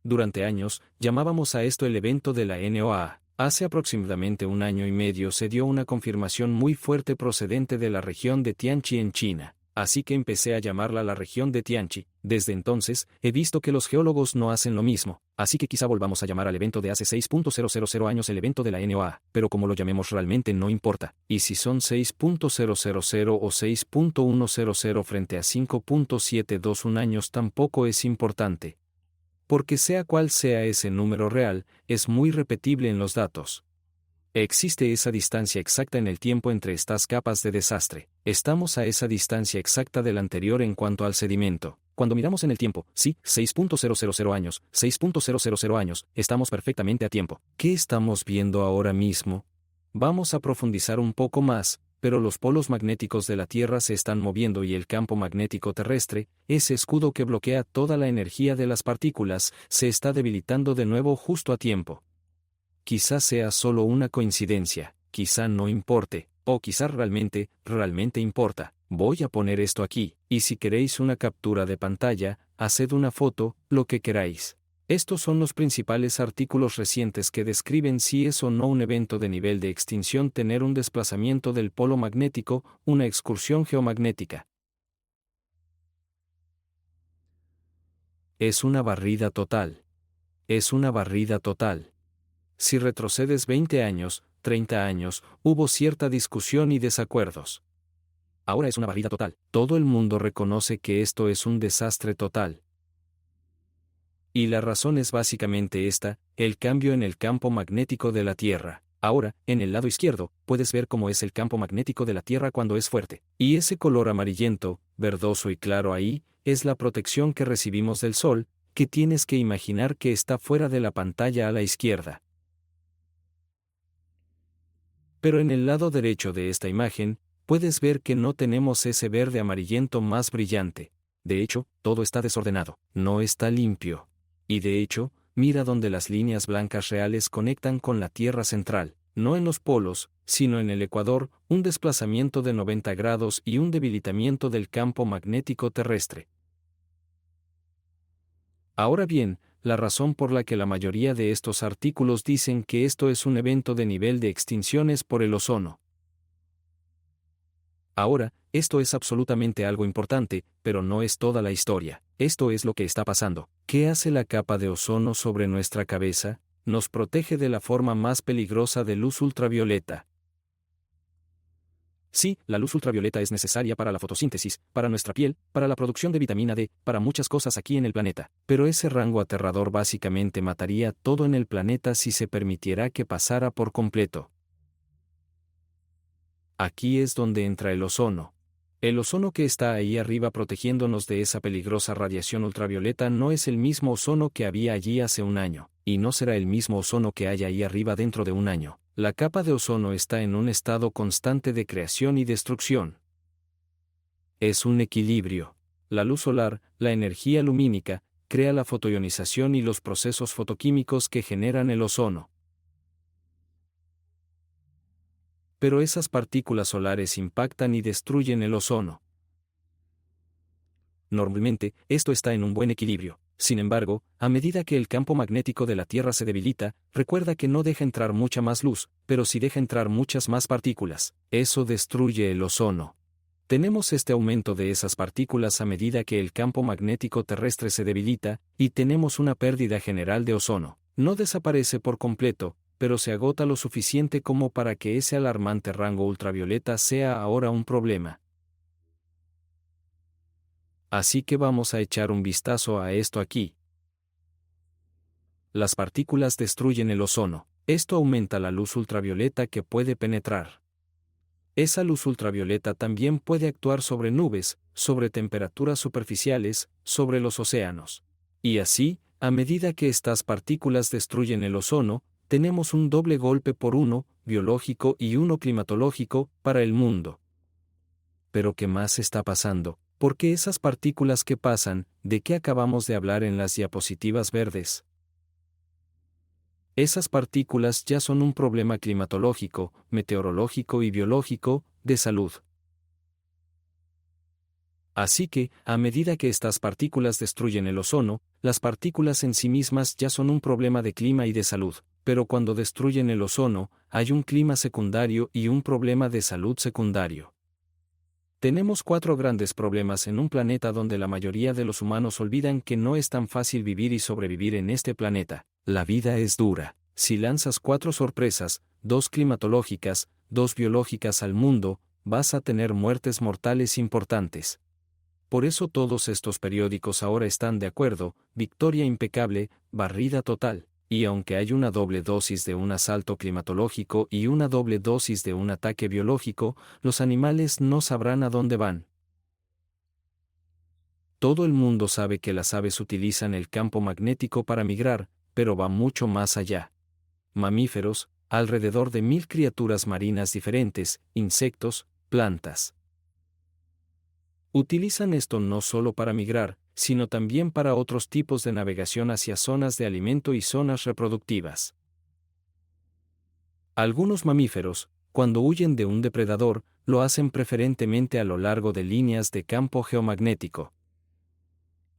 Durante años, llamábamos a esto el evento de la NOAA. Hace aproximadamente un año y medio se dio una confirmación muy fuerte procedente de la región de Tianqi en China. Así que empecé a llamarla la región de Tianqi. Desde entonces, he visto que los geólogos no hacen lo mismo, así que quizá volvamos a llamar al evento de hace 6.000 años el evento de la NOAA, pero como lo llamemos realmente no importa, y si son 6.000 o 6.100 frente a 5.721 años tampoco es importante. Porque sea cual sea ese número real, es muy repetible en los datos. Existe esa distancia exacta en el tiempo entre estas capas de desastre. Estamos a esa distancia exacta del anterior en cuanto al sedimento. Cuando miramos en el tiempo, sí, 6.000 años, 6.000 años, estamos perfectamente a tiempo. ¿Qué estamos viendo ahora mismo? Vamos a profundizar un poco más, pero los polos magnéticos de la Tierra se están moviendo y el campo magnético terrestre, ese escudo que bloquea toda la energía de las partículas, se está debilitando de nuevo justo a tiempo. Quizás sea solo una coincidencia, quizá no importe, o quizás realmente importa. Voy a poner esto aquí, y si queréis una captura de pantalla, haced una foto, lo que queráis. Estos son los principales artículos recientes que describen si es o no un evento de nivel de extinción tener un desplazamiento del polo magnético, una excursión geomagnética. Es una barrida total. Es una barrida total. Si retrocedes 20 años, 30 años, hubo cierta discusión y desacuerdos. Ahora es una barrida total. Todo el mundo reconoce que esto es un desastre total. Y la razón es básicamente esta, el cambio en el campo magnético de la Tierra. Ahora, en el lado izquierdo, puedes ver cómo es el campo magnético de la Tierra cuando es fuerte. Y ese color amarillento, verdoso y claro ahí, es la protección que recibimos del Sol, que tienes que imaginar que está fuera de la pantalla a la izquierda. Pero en el lado derecho de esta imagen, puedes ver que no tenemos ese verde amarillento más brillante. De hecho, todo está desordenado, no está limpio. Y de hecho, mira donde las líneas blancas reales conectan con la Tierra central, no en los polos, sino en el ecuador, un desplazamiento de 90 grados y un debilitamiento del campo magnético terrestre. Ahora bien, la razón por la que la mayoría de estos artículos dicen que esto es un evento de nivel de extinción es por el ozono. Ahora, esto es absolutamente algo importante, pero no es toda la historia. Esto es lo que está pasando. ¿Qué hace la capa de ozono sobre nuestra cabeza? Nos protege de la forma más peligrosa de luz ultravioleta. Sí, la luz ultravioleta es necesaria para la fotosíntesis, para nuestra piel, para la producción de vitamina D, para muchas cosas aquí en el planeta. Pero ese rango aterrador básicamente mataría todo en el planeta si se permitiera que pasara por completo. Aquí es donde entra el ozono. El ozono que está ahí arriba protegiéndonos de esa peligrosa radiación ultravioleta no es el mismo ozono que había allí hace un año, y no será el mismo ozono que haya ahí arriba dentro de un año. La capa de ozono está en un estado constante de creación y destrucción. Es un equilibrio. La luz solar, la energía lumínica, crea la fotoionización y los procesos fotoquímicos que generan el ozono. Pero esas partículas solares impactan y destruyen el ozono. Normalmente, esto está en un buen equilibrio. Sin embargo, a medida que el campo magnético de la Tierra se debilita, recuerda que no deja entrar mucha más luz, pero sí deja entrar muchas más partículas. Eso destruye el ozono. Tenemos este aumento de esas partículas a medida que el campo magnético terrestre se debilita, y tenemos una pérdida general de ozono. No desaparece por completo, pero se agota lo suficiente como para que ese alarmante rango ultravioleta sea ahora un problema. Así que vamos a echar un vistazo a esto aquí. Las partículas destruyen el ozono. Esto aumenta la luz ultravioleta que puede penetrar. Esa luz ultravioleta también puede actuar sobre nubes, sobre temperaturas superficiales, sobre los océanos. Y así, a medida que estas partículas destruyen el ozono, tenemos un doble golpe por uno, biológico y uno climatológico, para el mundo. Pero ¿qué más está pasando? ¿Por qué esas partículas que pasan, de qué acabamos de hablar en las diapositivas verdes? Esas partículas ya son un problema climatológico, meteorológico y biológico, de salud. Así que, a medida que estas partículas destruyen el ozono, las partículas en sí mismas ya son un problema de clima y de salud, pero cuando destruyen el ozono, hay un clima secundario y un problema de salud secundario. Tenemos 4 grandes problemas en un planeta donde la mayoría de los humanos olvidan que no es tan fácil vivir y sobrevivir en este planeta. La vida es dura. Si lanzas 4 sorpresas, 2 climatológicas, 2 biológicas al mundo, vas a tener muertes mortales importantes. Por eso todos estos periódicos ahora están de acuerdo, victoria impecable, barrida total. Y aunque hay una doble dosis de un asalto climatológico y una doble dosis de un ataque biológico, los animales no sabrán a dónde van. Todo el mundo sabe que las aves utilizan el campo magnético para migrar, pero va mucho más allá. Mamíferos, alrededor de 1000 criaturas marinas diferentes, insectos, plantas. Utilizan esto no solo para migrar, sino también para otros tipos de navegación hacia zonas de alimento y zonas reproductivas. Algunos mamíferos, cuando huyen de un depredador, lo hacen preferentemente a lo largo de líneas de campo geomagnético.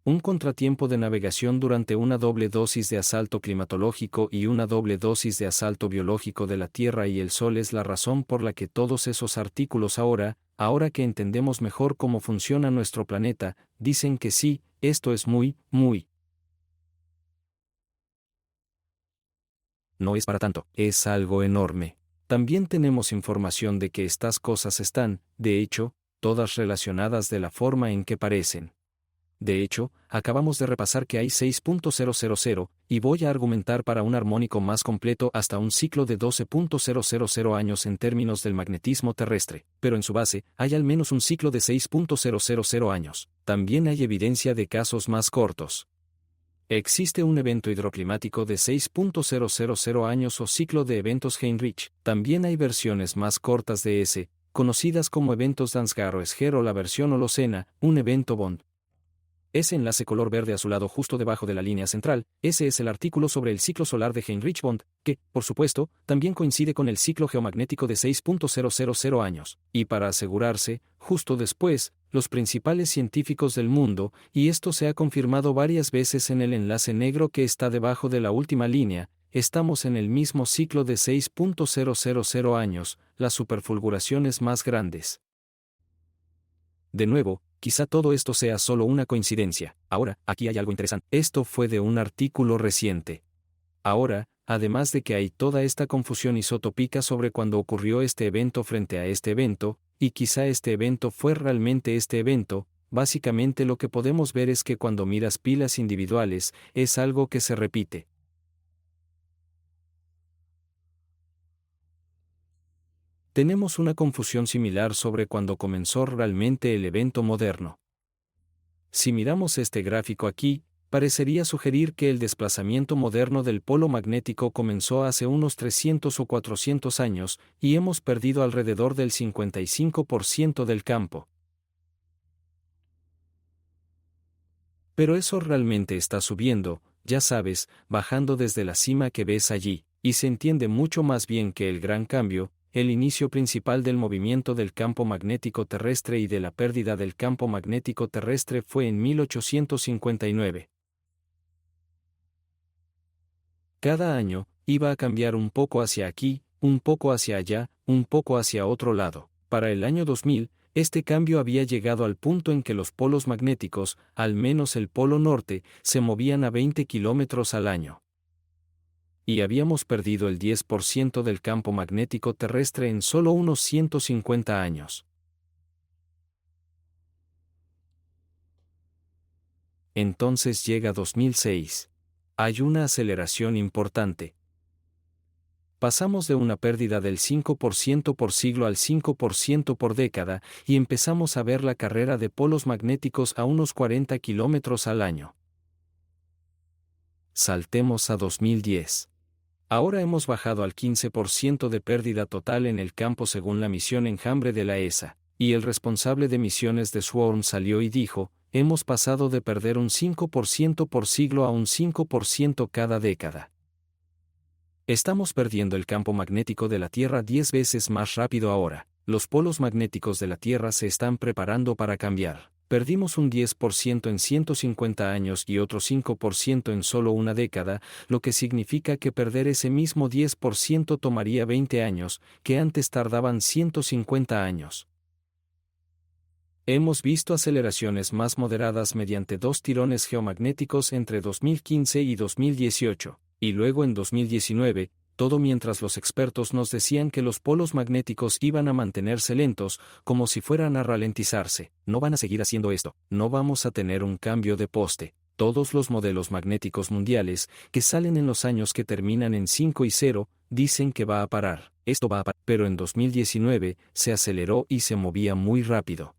Un contratiempo de navegación durante una doble dosis de asalto climatológico y una doble dosis de asalto biológico de la Tierra y el Sol es la razón por la que todos esos artículos ahora que entendemos mejor cómo funciona nuestro planeta, dicen que sí, esto es muy. No es para tanto, es algo enorme. También tenemos información de que estas cosas están, de hecho, todas relacionadas de la forma en que parecen. De hecho, acabamos de repasar que hay 6.000, y voy a argumentar para un armónico más completo hasta un ciclo de 12.000 años en términos del magnetismo terrestre, pero en su base, hay al menos un ciclo de 6.000 años. También hay evidencia de casos más cortos. Existe un evento hidroclimático de 6.000 años o ciclo de eventos Heinrich. También hay versiones más cortas de ese, conocidas como eventos Dansgaard-Oeschger o la versión Holocena, un evento Bond. Ese enlace color verde azulado justo debajo de la línea central, ese es el artículo sobre el ciclo solar de Heinrich Bond, que, por supuesto, también coincide con el ciclo geomagnético de 6.000 años, y para asegurarse, justo después, los principales científicos del mundo, y esto se ha confirmado varias veces en el enlace negro que está debajo de la última línea, estamos en el mismo ciclo de 6.000 años, las superfulguraciones más grandes. De nuevo, quizá todo esto sea solo una coincidencia. Ahora, aquí hay algo interesante. Esto fue de un artículo reciente. Ahora, además de que hay toda esta confusión isotópica sobre cuándo ocurrió este evento frente a este evento, y quizá este evento fue realmente este evento, básicamente lo que podemos ver es que cuando miras pilas individuales, es algo que se repite. Tenemos una confusión similar sobre cuándo comenzó realmente el evento moderno. Si miramos este gráfico aquí, parecería sugerir que el desplazamiento moderno del polo magnético comenzó hace unos 300 o 400 años, y hemos perdido alrededor del 55% del campo. Pero eso realmente está subiendo, ya sabes, bajando desde la cima que ves allí, y se entiende mucho más bien que el gran cambio, el inicio principal del movimiento del campo magnético terrestre y de la pérdida del campo magnético terrestre fue en 1859. Cada año, iba a cambiar un poco hacia aquí, un poco hacia allá, un poco hacia otro lado. Para el año 2000, este cambio había llegado al punto en que los polos magnéticos, al menos el polo norte, se movían a 20 kilómetros al año. Y habíamos perdido el 10% del campo magnético terrestre en solo unos 150 años. Entonces llega 2006. Hay una aceleración importante. Pasamos de una pérdida del 5% por siglo al 5% por década, y empezamos a ver la carrera de polos magnéticos a unos 40 kilómetros al año. Saltemos a 2010. Ahora hemos bajado al 15% de pérdida total en el campo según la misión Enjambre de la ESA, y el responsable de misiones de Swarm salió y dijo, hemos pasado de perder un 5% por siglo a un 5% cada década. Estamos perdiendo el campo magnético de la Tierra 10 veces más rápido ahora. Los polos magnéticos de la Tierra se están preparando para cambiar. Perdimos un 10% en 150 años y otro 5% en solo una década, lo que significa que perder ese mismo 10% tomaría 20 años, que antes tardaban 150 años. Hemos visto aceleraciones más moderadas mediante dos tirones geomagnéticos entre 2015 y 2018, y luego en 2019, todo mientras los expertos nos decían que los polos magnéticos iban a mantenerse lentos, como si fueran a ralentizarse. No van a seguir haciendo esto, no vamos a tener un cambio de poste. Todos los modelos magnéticos mundiales, que salen en los años que terminan en 5 y 0, dicen que va a parar. Esto va a parar. Pero en 2019, se aceleró y se movía muy rápido.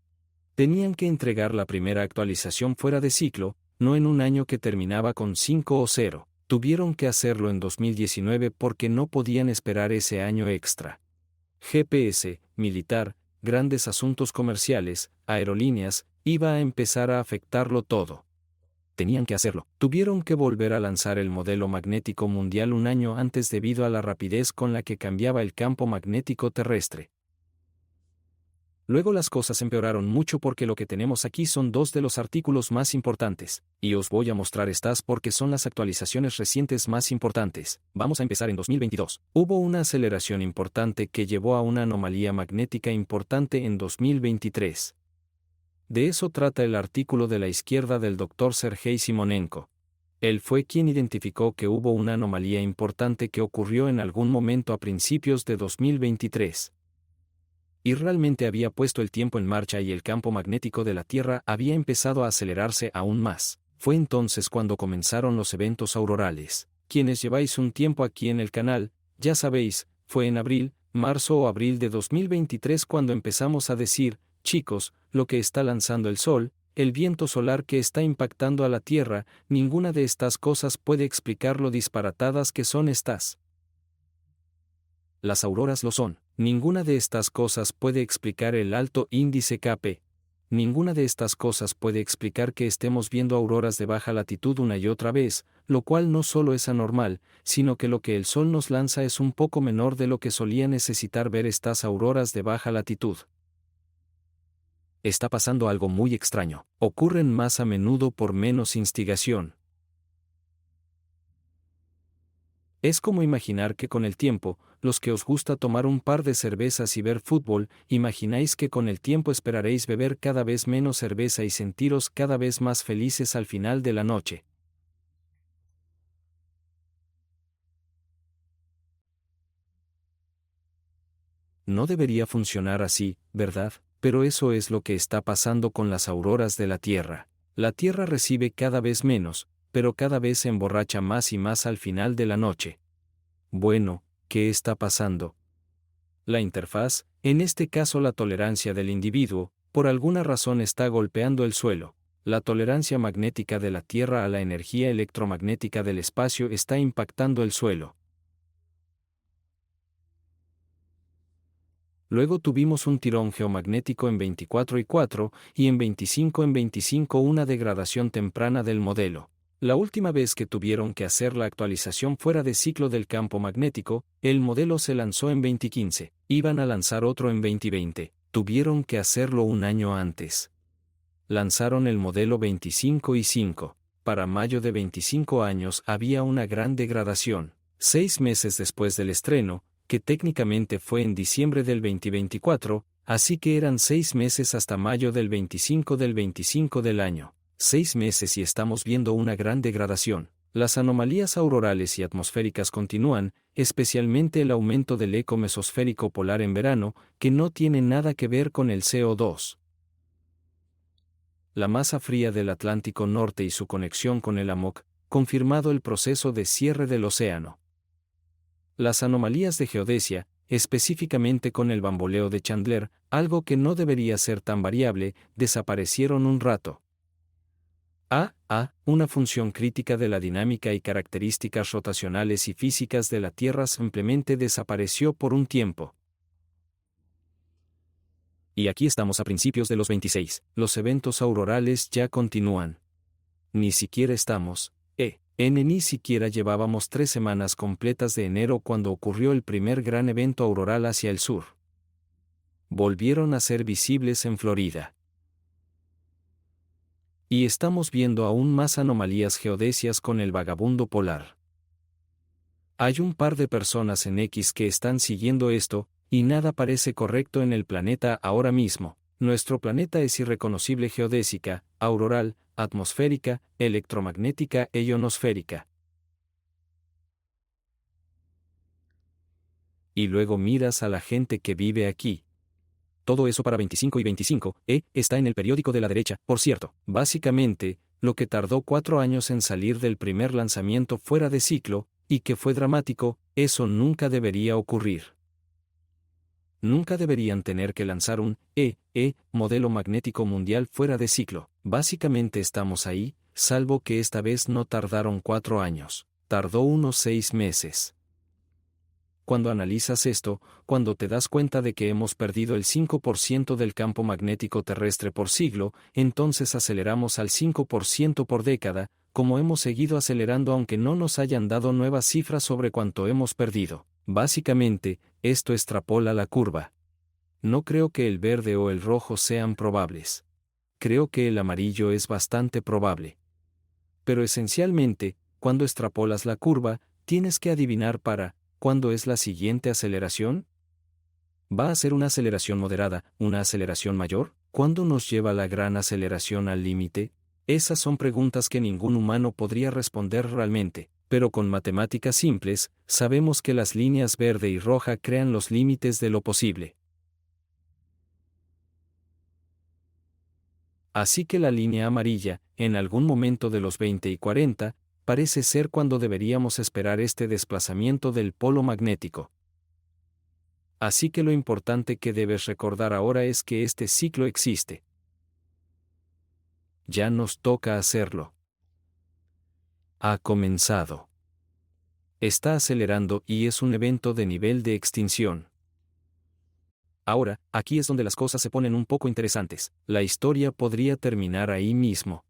Tenían que entregar la primera actualización fuera de ciclo, no en un año que terminaba con 5 o 0. Tuvieron que hacerlo en 2019 porque no podían esperar ese año extra. GPS, militar, grandes asuntos comerciales, aerolíneas, iba a empezar a afectarlo todo. Tenían que hacerlo. Tuvieron que volver a lanzar el modelo magnético mundial un año antes debido a la rapidez con la que cambiaba el campo magnético terrestre. Luego las cosas empeoraron mucho porque lo que tenemos aquí son dos de los artículos más importantes, y os voy a mostrar estas porque son las actualizaciones recientes más importantes. Vamos a empezar en 2022. Hubo una aceleración importante que llevó a una anomalía magnética importante en 2023. De eso trata el artículo de la izquierda del Dr. Sergei Simonenko. Él fue quien identificó que hubo una anomalía importante que ocurrió en algún momento a principios de 2023. Y realmente había puesto el tiempo en marcha y el campo magnético de la Tierra había empezado a acelerarse aún más. Fue entonces cuando comenzaron los eventos aurorales. Quienes lleváis un tiempo aquí en el canal, ya sabéis, fue en abril, marzo o abril de 2023 cuando empezamos a decir, chicos, lo que está lanzando el Sol, el viento solar que está impactando a la Tierra, ninguna de estas cosas puede explicar lo disparatadas que son estas. Las auroras lo son. Ninguna de estas cosas puede explicar el alto índice Kp. Ninguna de estas cosas puede explicar que estemos viendo auroras de baja latitud una y otra vez, lo cual no solo es anormal, sino que lo que el Sol nos lanza es un poco menor de lo que solía necesitar ver estas auroras de baja latitud. Está pasando algo muy extraño. Ocurren más a menudo por menos instigación. Es como imaginar que con el tiempo, los que os gusta tomar un par de cervezas y ver fútbol, imagináis que con el tiempo esperaréis beber cada vez menos cerveza y sentiros cada vez más felices al final de la noche. No debería funcionar así, ¿verdad? Pero eso es lo que está pasando con las auroras de la Tierra. La Tierra recibe cada vez menos, pero cada vez se emborracha más y más al final de la noche. Bueno, ¿qué está pasando? La interfaz, en este caso la tolerancia del individuo, por alguna razón está golpeando el suelo. La tolerancia magnética de la Tierra a la energía electromagnética del espacio está impactando el suelo. Luego tuvimos un tirón geomagnético en 24 y 4, y en 25 una degradación temprana del modelo. La última vez que tuvieron que hacer la actualización fuera de ciclo del campo magnético, el modelo se lanzó en 2015, iban a lanzar otro en 2020, tuvieron que hacerlo un año antes. Lanzaron el modelo 25 y 5. Para mayo de 25 años había una gran degradación. 6 meses después del estreno, que técnicamente fue en diciembre del 2024, así que eran 6 meses hasta mayo del 25 del año. 6 meses y estamos viendo una gran degradación. Las anomalías aurorales y atmosféricas continúan, especialmente el aumento del eco mesosférico polar en verano, que no tiene nada que ver con el CO2. La masa fría del Atlántico Norte y su conexión con el AMOC, confirmado el proceso de cierre del océano. Las anomalías de geodesia, específicamente con el bamboleo de Chandler, algo que no debería ser tan variable, desaparecieron un rato. Una función crítica de la dinámica y características rotacionales y físicas de la Tierra simplemente desapareció por un tiempo. Y aquí estamos a principios de los 26. Los eventos aurorales ya continúan. Ni siquiera estamos, ni siquiera llevábamos 3 semanas completas de enero cuando ocurrió el primer gran evento auroral hacia el sur. Volvieron a ser visibles en Florida. Y estamos viendo aún más anomalías geodesias con el vagabundo polar. Hay un par de personas en X que están siguiendo esto, y nada parece correcto en el planeta ahora mismo. Nuestro planeta es irreconocible geodésica, auroral, atmosférica, electromagnética e ionosférica. Y luego miras a la gente que vive aquí. Todo eso para 25 y 25, está en el periódico de la derecha, por cierto. Básicamente, lo que tardó 4 años en salir del primer lanzamiento fuera de ciclo, y que fue dramático, eso nunca debería ocurrir. Nunca deberían tener que lanzar un modelo magnético mundial fuera de ciclo. Básicamente estamos ahí, salvo que esta vez no tardaron 4 años, tardó unos 6 meses. Cuando analizas esto, cuando te das cuenta de que hemos perdido el 5% del campo magnético terrestre por siglo, entonces aceleramos al 5% por década, como hemos seguido acelerando aunque no nos hayan dado nuevas cifras sobre cuánto hemos perdido. Básicamente, esto extrapola la curva. No creo que el verde o el rojo sean probables. Creo que el amarillo es bastante probable. Pero esencialmente, cuando extrapolas la curva, tienes que adivinar ¿cuándo es la siguiente aceleración? ¿Va a ser una aceleración moderada, una aceleración mayor? ¿Cuándo nos lleva la gran aceleración al límite? Esas son preguntas que ningún humano podría responder realmente, pero con matemáticas simples, sabemos que las líneas verde y roja crean los límites de lo posible. Así que la línea amarilla, en algún momento de los 20 y 40, parece ser cuando deberíamos esperar este desplazamiento del polo magnético. Así que lo importante que debes recordar ahora es que este ciclo existe. Ya nos toca hacerlo. Ha comenzado. Está acelerando y es un evento de nivel de extinción. Ahora, aquí es donde las cosas se ponen un poco interesantes. La historia podría terminar ahí mismo.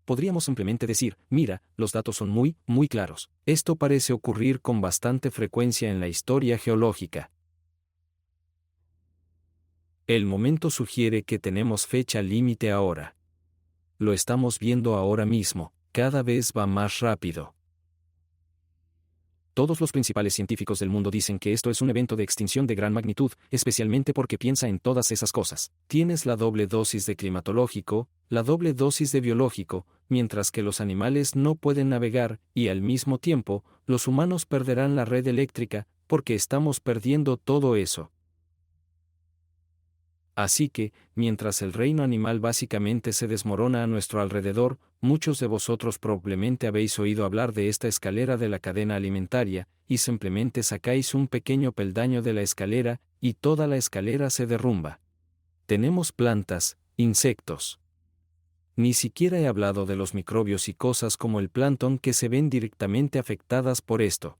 Podríamos simplemente decir, mira, los datos son muy claros. Esto parece ocurrir con bastante frecuencia en la historia geológica. El momento sugiere que tenemos fecha límite ahora. Lo estamos viendo ahora mismo, cada vez va más rápido. Todos los principales científicos del mundo dicen que esto es un evento de extinción de gran magnitud, especialmente porque piensa en todas esas cosas. Tienes la doble dosis de climatológico, la doble dosis de biológico, mientras que los animales no pueden navegar, y al mismo tiempo, los humanos perderán la red eléctrica, porque estamos perdiendo todo eso. Así que, mientras el reino animal básicamente se desmorona a nuestro alrededor, muchos de vosotros probablemente habéis oído hablar de esta escalera de la cadena alimentaria, y simplemente sacáis un pequeño peldaño de la escalera, y toda la escalera se derrumba. Tenemos plantas, insectos. Ni siquiera he hablado de los microbios y cosas como el plancton que se ven directamente afectadas por esto.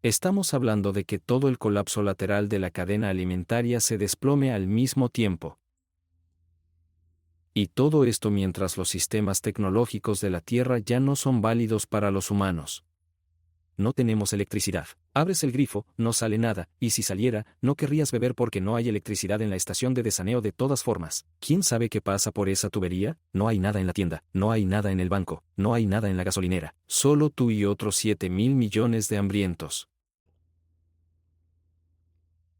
Estamos hablando de que todo el colapso lateral de la cadena alimentaria se desplome al mismo tiempo. Y todo esto mientras los sistemas tecnológicos de la Tierra ya no son válidos para los humanos. No tenemos electricidad. Abres el grifo, no sale nada, y si saliera, no querrías beber porque no hay electricidad en la estación de desaneo de todas formas. ¿Quién sabe qué pasa por esa tubería? No hay nada en la tienda, no hay nada en el banco, no hay nada en la gasolinera. Solo tú y otros 7.000 millones de hambrientos.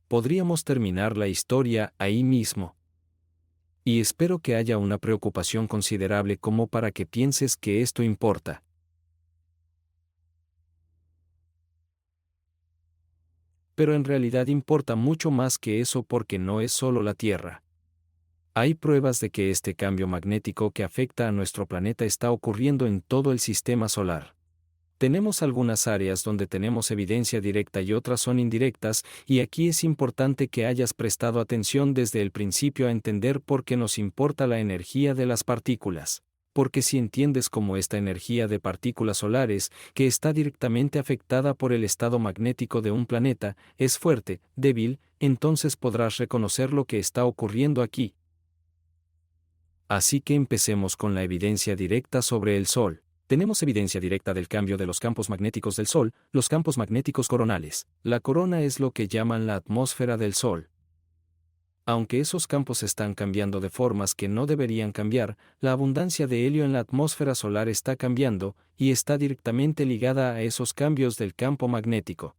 Podríamos terminar la historia ahí mismo. Y espero que haya una preocupación considerable como para que pienses que esto importa. Pero en realidad importa mucho más que eso porque no es solo la Tierra. Hay pruebas de que este cambio magnético que afecta a nuestro planeta está ocurriendo en todo el sistema solar. Tenemos algunas áreas donde tenemos evidencia directa y otras son indirectas, y aquí es importante que hayas prestado atención desde el principio a entender por qué nos importa la energía de las partículas. Porque si entiendes cómo esta energía de partículas solares, que está directamente afectada por el estado magnético de un planeta, es fuerte, débil, entonces podrás reconocer lo que está ocurriendo aquí. Así que empecemos con la evidencia directa sobre el Sol. Tenemos evidencia directa del cambio de los campos magnéticos del Sol, los campos magnéticos coronales. La corona es lo que llaman la atmósfera del Sol. Aunque esos campos están cambiando de formas que no deberían cambiar, la abundancia de helio en la atmósfera solar está cambiando, y está directamente ligada a esos cambios del campo magnético.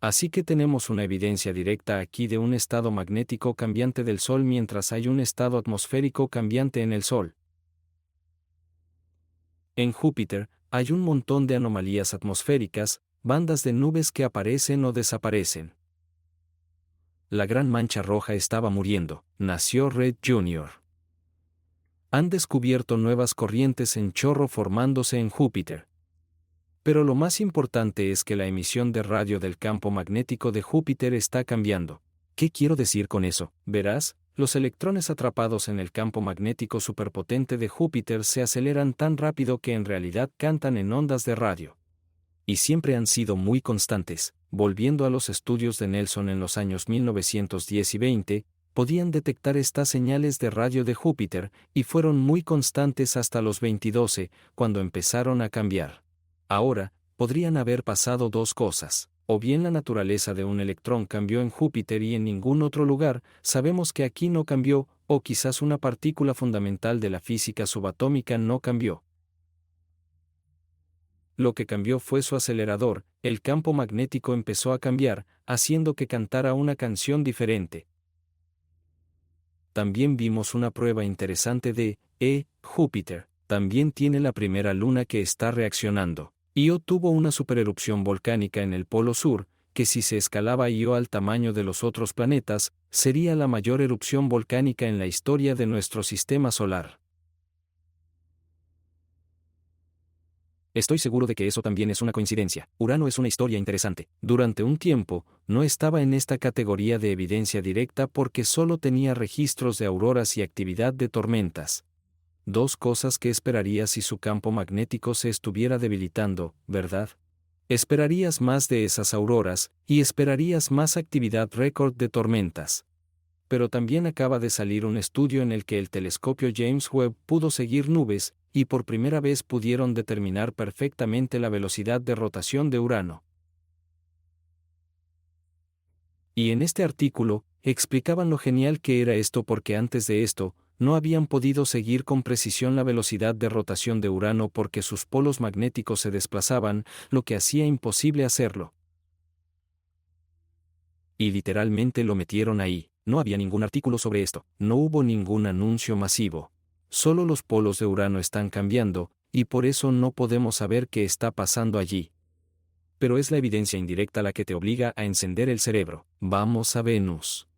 Así que tenemos una evidencia directa aquí de un estado magnético cambiante del Sol mientras hay un estado atmosférico cambiante en el Sol. En Júpiter, hay un montón de anomalías atmosféricas, bandas de nubes que aparecen o desaparecen. La gran mancha roja estaba muriendo, nació Red Jr. Han descubierto nuevas corrientes en chorro formándose en Júpiter. Pero lo más importante es que la emisión de radio del campo magnético de Júpiter está cambiando. ¿Qué quiero decir con eso? Verás, los electrones atrapados en el campo magnético superpotente de Júpiter se aceleran tan rápido que en realidad cantan en ondas de radio. Y siempre han sido muy constantes. Volviendo a los estudios de Nelson en los años 1910 y 20, podían detectar estas señales de radio de Júpiter, y fueron muy constantes hasta los 2012, cuando empezaron a cambiar. Ahora, podrían haber pasado dos cosas. O bien la naturaleza de un electrón cambió en Júpiter y en ningún otro lugar, sabemos que aquí no cambió, o quizás una partícula fundamental de la física subatómica no cambió. Lo que cambió fue su acelerador, el campo magnético empezó a cambiar, haciendo que cantara una canción diferente. También vimos una prueba interesante de Júpiter. También tiene la primera luna que está reaccionando. Io tuvo una supererupción volcánica en el Polo Sur, que si se escalaba Io al tamaño de los otros planetas, sería la mayor erupción volcánica en la historia de nuestro sistema solar. Estoy seguro de que eso también es una coincidencia. Urano es una historia interesante. Durante un tiempo, no estaba en esta categoría de evidencia directa porque solo tenía registros de auroras y actividad de tormentas. Dos cosas que esperarías si su campo magnético se estuviera debilitando, ¿verdad? Esperarías más de esas auroras, y esperarías más actividad récord de tormentas. Pero también acaba de salir un estudio en el que el telescopio James Webb pudo seguir nubes, y por primera vez pudieron determinar perfectamente la velocidad de rotación de Urano. Y en este artículo, explicaban lo genial que era esto porque antes de esto, no habían podido seguir con precisión la velocidad de rotación de Urano porque sus polos magnéticos se desplazaban, lo que hacía imposible hacerlo. Y literalmente lo metieron ahí. No había ningún artículo sobre esto, no hubo ningún anuncio masivo. Solo los polos de Urano están cambiando, y por eso no podemos saber qué está pasando allí. Pero es la evidencia indirecta la que te obliga a encender el cerebro. Vamos a Venus.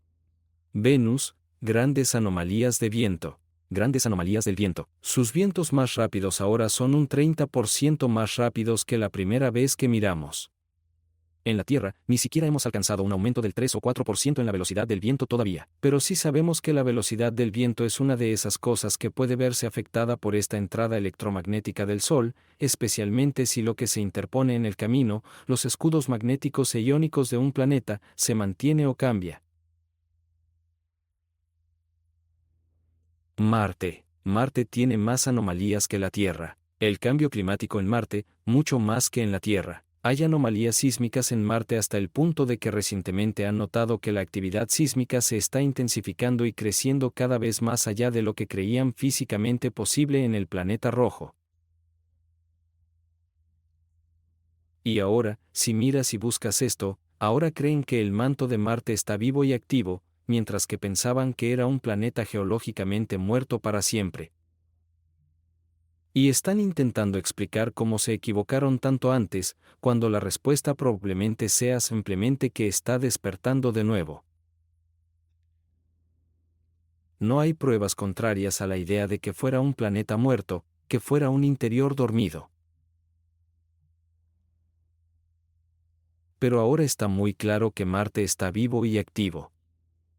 Venus, grandes anomalías de viento. Grandes anomalías del viento. Sus vientos más rápidos ahora son un 30% más rápidos que la primera vez que miramos. En la Tierra, ni siquiera hemos alcanzado un aumento del 3 o 4% en la velocidad del viento todavía, pero sí sabemos que la velocidad del viento es una de esas cosas que puede verse afectada por esta entrada electromagnética del Sol, especialmente si lo que se interpone en el camino, los escudos magnéticos e iónicos de un planeta, se mantiene o cambia. Marte. Marte tiene más anomalías que la Tierra. El cambio climático en Marte, mucho más que en la Tierra. Hay anomalías sísmicas en Marte hasta el punto de que recientemente han notado que la actividad sísmica se está intensificando y creciendo cada vez más allá de lo que creían físicamente posible en el planeta rojo. Y ahora, si miras y buscas esto, ahora creen que el manto de Marte está vivo y activo, mientras que pensaban que era un planeta geológicamente muerto para siempre. Y están intentando explicar cómo se equivocaron tanto antes, cuando la respuesta probablemente sea simplemente que está despertando de nuevo. No hay pruebas contrarias a la idea de que fuera un planeta muerto, que fuera un interior dormido. Pero ahora está muy claro que Marte está vivo y activo.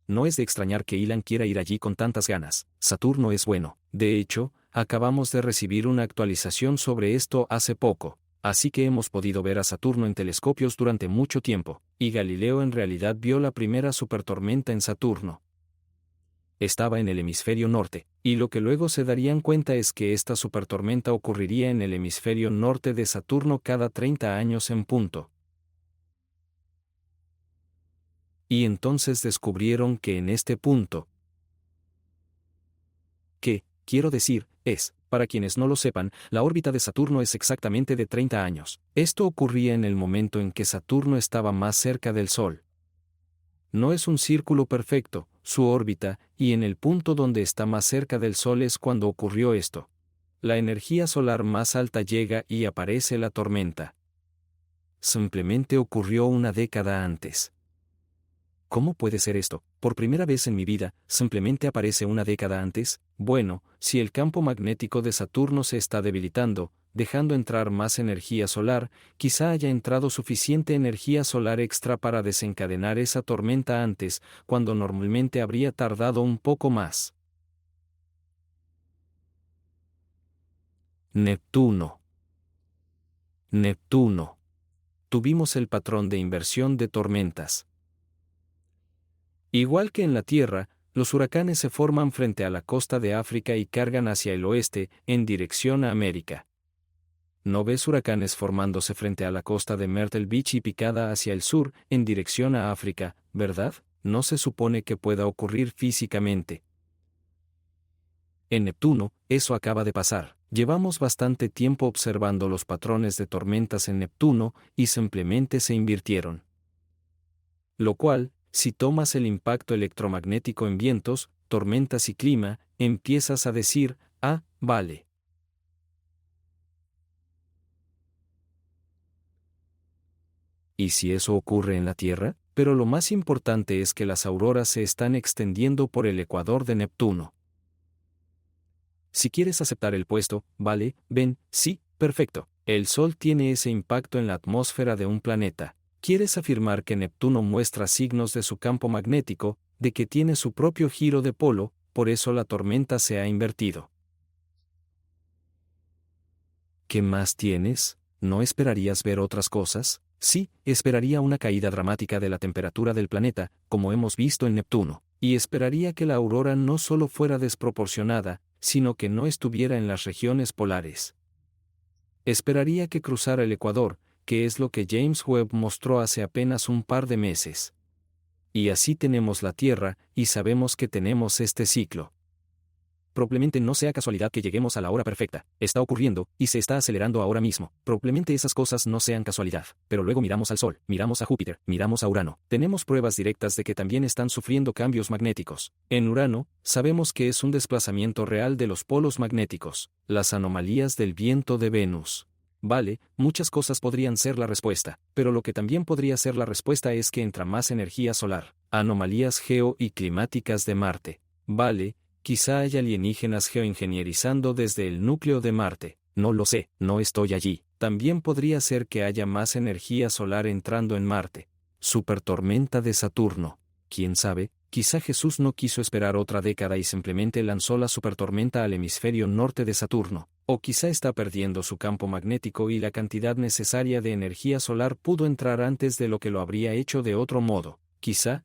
No es de extrañar que Elon quiera ir allí con tantas ganas. Saturno es bueno. De hecho, acabamos de recibir una actualización sobre esto hace poco, así que hemos podido ver a Saturno en telescopios durante mucho tiempo, y Galileo en realidad vio la primera supertormenta en Saturno. Estaba en el hemisferio norte, y lo que luego se darían cuenta es que esta supertormenta ocurriría en el hemisferio norte de Saturno cada 30 años en punto. Y entonces descubrieron que en este punto, quiero decir, para quienes no lo sepan, la órbita de Saturno es exactamente de 30 años. Esto ocurría en el momento en que Saturno estaba más cerca del Sol. No es un círculo perfecto, su órbita, y en el punto donde está más cerca del Sol es cuando ocurrió esto. La energía solar más alta llega y aparece la tormenta. Simplemente ocurrió una década antes. ¿Cómo puede ser esto? Por primera vez en mi vida, simplemente aparece una década antes. Bueno, si el campo magnético de Saturno se está debilitando, dejando entrar más energía solar, quizá haya entrado suficiente energía solar extra para desencadenar esa tormenta antes, cuando normalmente habría tardado un poco más. Neptuno. Neptuno. Tuvimos el patrón de inversión de tormentas. Igual que en la Tierra, los huracanes se forman frente a la costa de África y cargan hacia el oeste, en dirección a América. ¿No ves huracanes formándose frente a la costa de Myrtle Beach y picada hacia el sur, en dirección a África, verdad? No se supone que pueda ocurrir físicamente. En Neptuno, eso acaba de pasar. Llevamos bastante tiempo observando los patrones de tormentas en Neptuno y simplemente se invirtieron. Lo cual, si tomas el impacto electromagnético en vientos, tormentas y clima, empiezas a decir, ah, vale. ¿Y si eso ocurre en la Tierra? Pero lo más importante es que las auroras se están extendiendo por el ecuador de Neptuno. Si quieres aceptar el puesto, vale, ven, sí, perfecto. El Sol tiene ese impacto en la atmósfera de un planeta. ¿Quieres afirmar que Neptuno muestra signos de su campo magnético, de que tiene su propio giro de polo, por eso la tormenta se ha invertido? ¿Qué más tienes? ¿No esperarías ver otras cosas? Sí, esperaría una caída dramática de la temperatura del planeta, como hemos visto en Neptuno, y esperaría que la aurora no solo fuera desproporcionada, sino que no estuviera en las regiones polares. Esperaría que cruzara el ecuador, que es lo que James Webb mostró hace apenas un par de meses. Y así tenemos la Tierra, y sabemos que tenemos este ciclo. Probablemente no sea casualidad que lleguemos a la hora perfecta. Está ocurriendo, y se está acelerando ahora mismo. Probablemente esas cosas no sean casualidad. Pero luego miramos al Sol, miramos a Júpiter, miramos a Urano. Tenemos pruebas directas de que también están sufriendo cambios magnéticos. En Urano, sabemos que es un desplazamiento real de los polos magnéticos, las anomalías del viento de Venus. Vale, muchas cosas podrían ser la respuesta, pero lo que también podría ser la respuesta es que entra más energía solar. Anomalías geo y climáticas de Marte. Vale, quizá haya alienígenas geoingenierizando desde el núcleo de Marte, no lo sé, no estoy allí. También podría ser que haya más energía solar entrando en Marte. Supertormenta de Saturno. ¿Quién sabe? Quizá Jesús no quiso esperar otra década y simplemente lanzó la supertormenta al hemisferio norte de Saturno. O quizá está perdiendo su campo magnético y la cantidad necesaria de energía solar pudo entrar antes de lo que lo habría hecho de otro modo. Quizá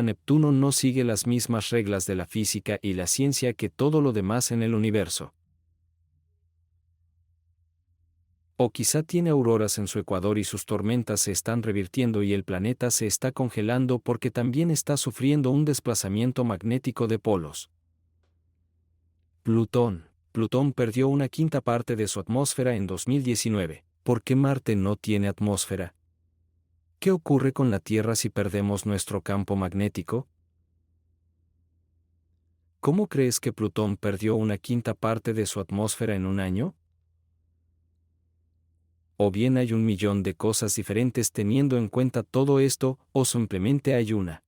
Neptuno no sigue las mismas reglas de la física y la ciencia que todo lo demás en el universo. O quizá tiene auroras en su ecuador y sus tormentas se están revirtiendo y el planeta se está congelando porque también está sufriendo un desplazamiento magnético de polos. Plutón. Plutón perdió una quinta parte de su atmósfera en 2019. ¿Por qué Marte no tiene atmósfera? ¿Qué ocurre con la Tierra si perdemos nuestro campo magnético? ¿Cómo crees que Plutón perdió una quinta parte de su atmósfera en un año? O bien hay un millón de cosas diferentes teniendo en cuenta todo esto, o simplemente hay una.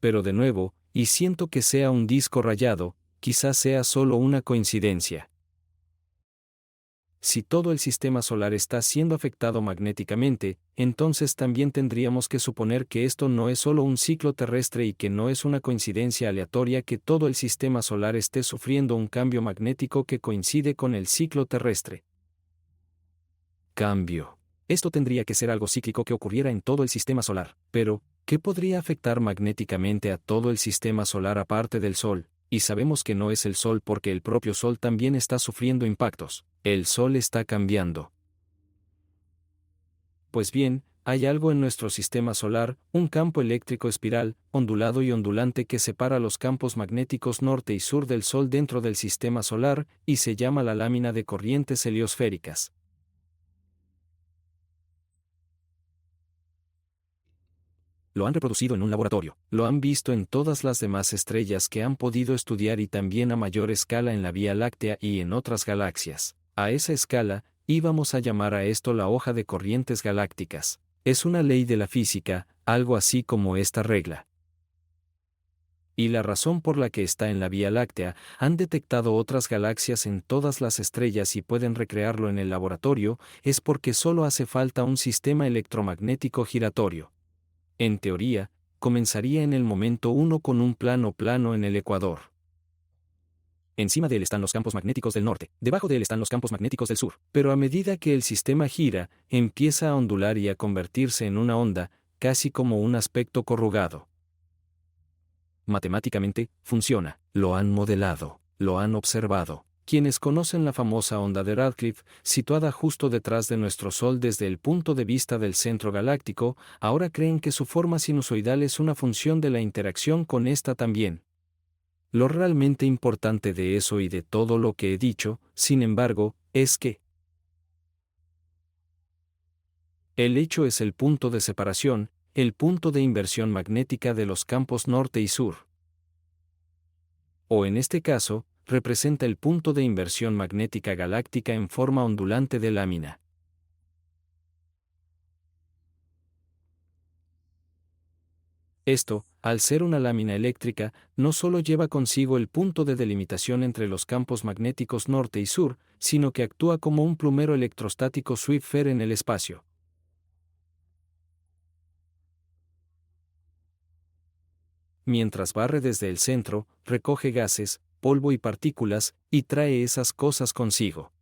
Pero de nuevo, y siento que sea un disco rayado, quizás sea solo una coincidencia. Si todo el sistema solar está siendo afectado magnéticamente, entonces también tendríamos que suponer que esto no es solo un ciclo terrestre y que no es una coincidencia aleatoria que todo el sistema solar esté sufriendo un cambio magnético que coincide con el ciclo terrestre. Cambio. Esto tendría que ser algo cíclico que ocurriera en todo el sistema solar, pero, ¿qué podría afectar magnéticamente a todo el sistema solar aparte del Sol? Y sabemos que no es el Sol porque el propio Sol también está sufriendo impactos. El Sol está cambiando. Pues bien, hay algo en nuestro sistema solar, un campo eléctrico espiral, ondulado y ondulante que separa los campos magnéticos norte y sur del Sol dentro del sistema solar, y se llama la lámina de corrientes heliosféricas. Lo han reproducido en un laboratorio, lo han visto en todas las demás estrellas que han podido estudiar y también a mayor escala en la Vía Láctea y en otras galaxias. A esa escala, y vamos a llamar a esto la hoja de corrientes galácticas. Es una ley de la física, algo así como esta regla. Y la razón por la que está en la Vía Láctea, han detectado otras galaxias en todas las estrellas y pueden recrearlo en el laboratorio, es porque solo hace falta un sistema electromagnético giratorio. En teoría, comenzaría en el momento 1 con un plano en el ecuador. Encima de él están los campos magnéticos del norte, debajo de él están los campos magnéticos del sur, pero a medida que el sistema gira, empieza a ondular y a convertirse en una onda, casi como un aspecto corrugado. Matemáticamente, funciona, lo han modelado, lo han observado. Quienes conocen la famosa onda de Radcliffe, situada justo detrás de nuestro Sol desde el punto de vista del centro galáctico, ahora creen que su forma sinusoidal es una función de la interacción con esta también. Lo realmente importante de eso y de todo lo que he dicho, sin embargo, es que el hecho es el punto de separación, el punto de inversión magnética de los campos norte y sur. O en este caso, representa el punto de inversión magnética galáctica en forma ondulante de lámina. Esto, al ser una lámina eléctrica, no solo lleva consigo el punto de delimitación entre los campos magnéticos norte y sur, sino que actúa como un plumero electrostático Swiffer en el espacio. Mientras barre desde el centro, recoge gases, polvo y partículas, y trae esas cosas consigo.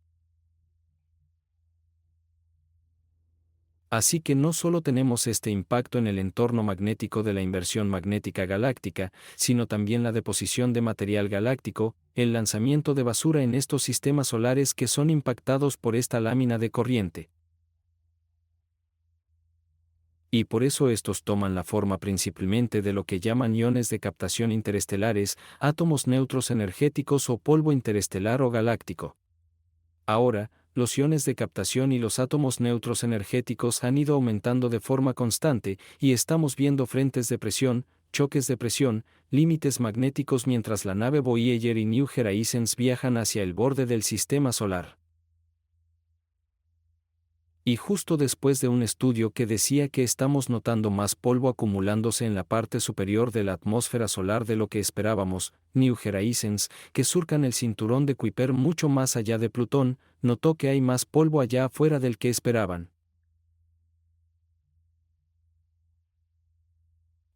Así que no solo tenemos este impacto en el entorno magnético de la inversión magnética galáctica, sino también la deposición de material galáctico, el lanzamiento de basura en estos sistemas solares que son impactados por esta lámina de corriente. Y por eso estos toman la forma principalmente de lo que llaman iones de captación interestelares, átomos neutros energéticos o polvo interestelar o galáctico. Ahora, los iones de captación y los átomos neutros energéticos han ido aumentando de forma constante, y estamos viendo frentes de presión, choques de presión, límites magnéticos mientras la nave Voyager y New Horizons viajan hacia el borde del sistema solar. Y justo después de un estudio que decía que estamos notando más polvo acumulándose en la parte superior de la atmósfera solar de lo que esperábamos, New Horizons, que surcan el cinturón de Kuiper mucho más allá de Plutón, notó que hay más polvo allá afuera del que esperaban.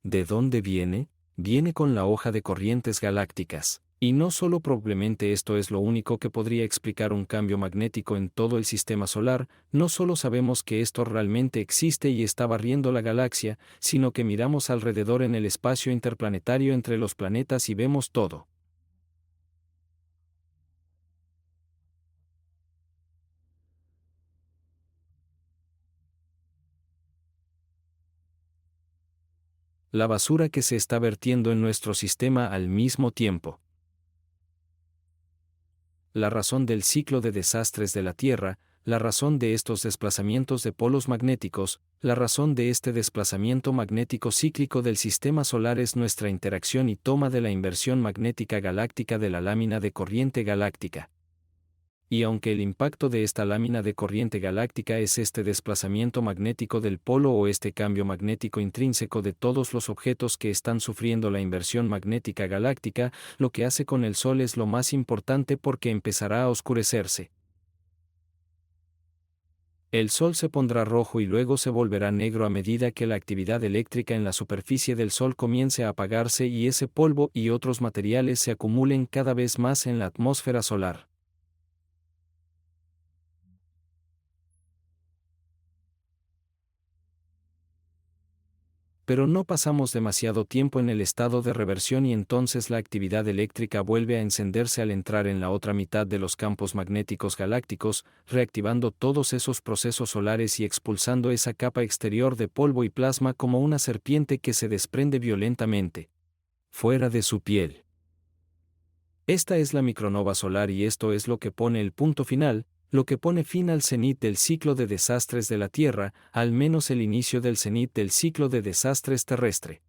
¿De dónde viene? Viene con la hoja de corrientes galácticas. Y no solo probablemente esto es lo único que podría explicar un cambio magnético en todo el sistema solar, no solo sabemos que esto realmente existe y está barriendo la galaxia, sino que miramos alrededor en el espacio interplanetario entre los planetas y vemos todo. La basura que se está vertiendo en nuestro sistema al mismo tiempo. La razón del ciclo de desastres de la Tierra, la razón de estos desplazamientos de polos magnéticos, la razón de este desplazamiento magnético cíclico del sistema solar es nuestra interacción y toma de la inversión magnética galáctica de la lámina de corriente galáctica. Y aunque el impacto de esta lámina de corriente galáctica es este desplazamiento magnético del polo o este cambio magnético intrínseco de todos los objetos que están sufriendo la inversión magnética galáctica, lo que hace con el Sol es lo más importante porque empezará a oscurecerse. El Sol se pondrá rojo y luego se volverá negro a medida que la actividad eléctrica en la superficie del Sol comience a apagarse y ese polvo y otros materiales se acumulen cada vez más en la atmósfera solar. Pero no pasamos demasiado tiempo en el estado de reversión y entonces la actividad eléctrica vuelve a encenderse al entrar en la otra mitad de los campos magnéticos galácticos, reactivando todos esos procesos solares y expulsando esa capa exterior de polvo y plasma como una serpiente que se desprende violentamente fuera de su piel. Esta es la micronova solar y esto es lo que pone el punto final, lo que pone fin al cenit del ciclo de desastres de la Tierra, al menos el inicio del cenit del ciclo de desastres terrestre.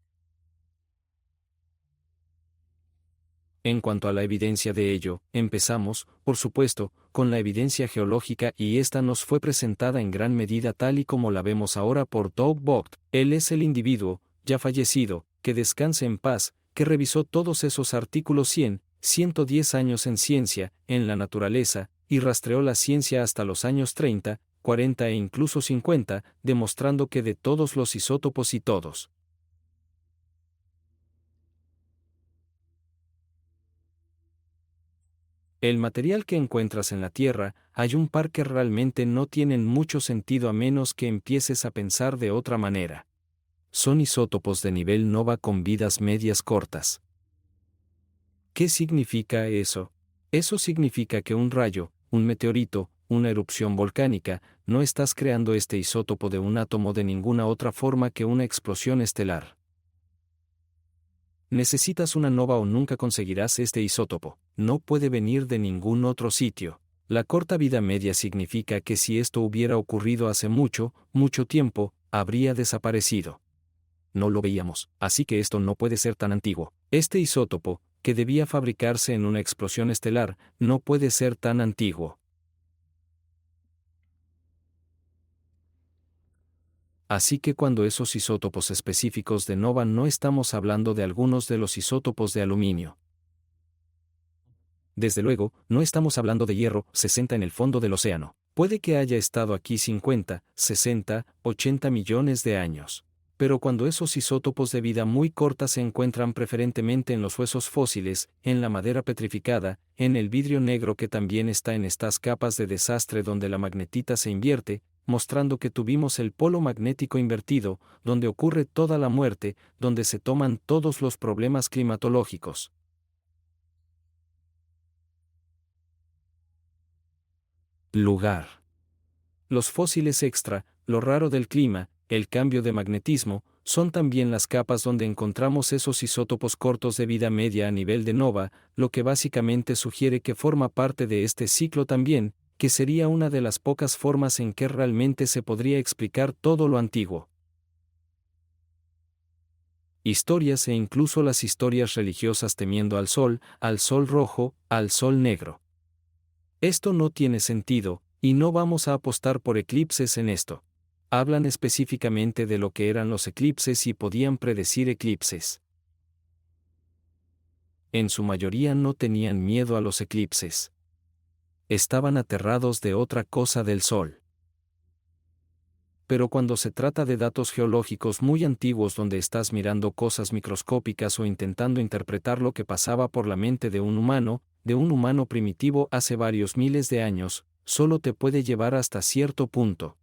En cuanto a la evidencia de ello, empezamos, por supuesto, con la evidencia geológica y esta nos fue presentada en gran medida tal y como la vemos ahora por Doug Vogt. Él es el individuo, ya fallecido, que descanse en paz, que revisó todos esos artículos 110 años en ciencia, en la naturaleza, y rastreó la ciencia hasta los años 30, 40 e incluso 50, demostrando que de todos los isótopos y todos el material que encuentras en la Tierra, hay un par que realmente no tienen mucho sentido a menos que empieces a pensar de otra manera. Son isótopos de nivel nova con vidas medias cortas. ¿Qué significa eso? Eso significa que un rayo, un meteorito, una erupción volcánica, no estás creando este isótopo de un átomo de ninguna otra forma que una explosión estelar. Necesitas una nova o nunca conseguirás este isótopo. No puede venir de ningún otro sitio. La corta vida media significa que si esto hubiera ocurrido hace mucho, mucho tiempo, habría desaparecido. No lo veíamos, así que esto no puede ser tan antiguo. Este isótopo, que debía fabricarse en una explosión estelar, no puede ser tan antiguo. Así que cuando esos isótopos específicos de nova no estamos hablando de algunos de los isótopos de aluminio. Desde luego, no estamos hablando de hierro 60 en el fondo del océano. Puede que haya estado aquí 50, 60, 80 millones de años. Pero cuando esos isótopos de vida muy corta se encuentran preferentemente en los huesos fósiles, en la madera petrificada, en el vidrio negro que también está en estas capas de desastre donde la magnetita se invierte, mostrando que tuvimos el polo magnético invertido, donde ocurre toda la muerte, donde se toman todos los problemas climatológicos. Lugar. Los fósiles extra, lo raro del clima, el cambio de magnetismo, son también las capas donde encontramos esos isótopos cortos de vida media a nivel de nova, lo que básicamente sugiere que forma parte de este ciclo también, que sería una de las pocas formas en que realmente se podría explicar todo lo antiguo. Historias e incluso las historias religiosas temiendo al sol rojo, al sol negro. Esto no tiene sentido, y no vamos a apostar por eclipses en esto. Hablan específicamente de lo que eran los eclipses y podían predecir eclipses. En su mayoría no tenían miedo a los eclipses. Estaban aterrados de otra cosa del sol. Pero cuando se trata de datos geológicos muy antiguos donde estás mirando cosas microscópicas o intentando interpretar lo que pasaba por la mente de un humano primitivo hace varios miles de años, solo te puede llevar hasta cierto punto.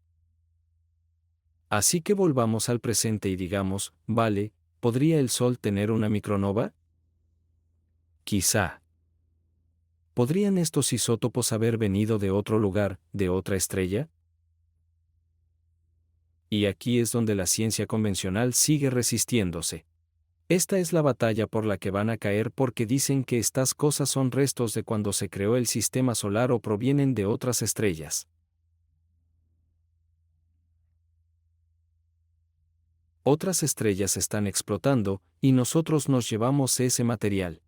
Así que volvamos al presente y digamos, vale, ¿podría el Sol tener una micronova? Quizá. ¿Podrían estos isótopos haber venido de otro lugar, de otra estrella? Y aquí es donde la ciencia convencional sigue resistiéndose. Esta es la batalla por la que van a caer porque dicen que estas cosas son restos de cuando se creó el sistema solar o provienen de otras estrellas. Otras estrellas están explotando, y nosotros nos llevamos ese material.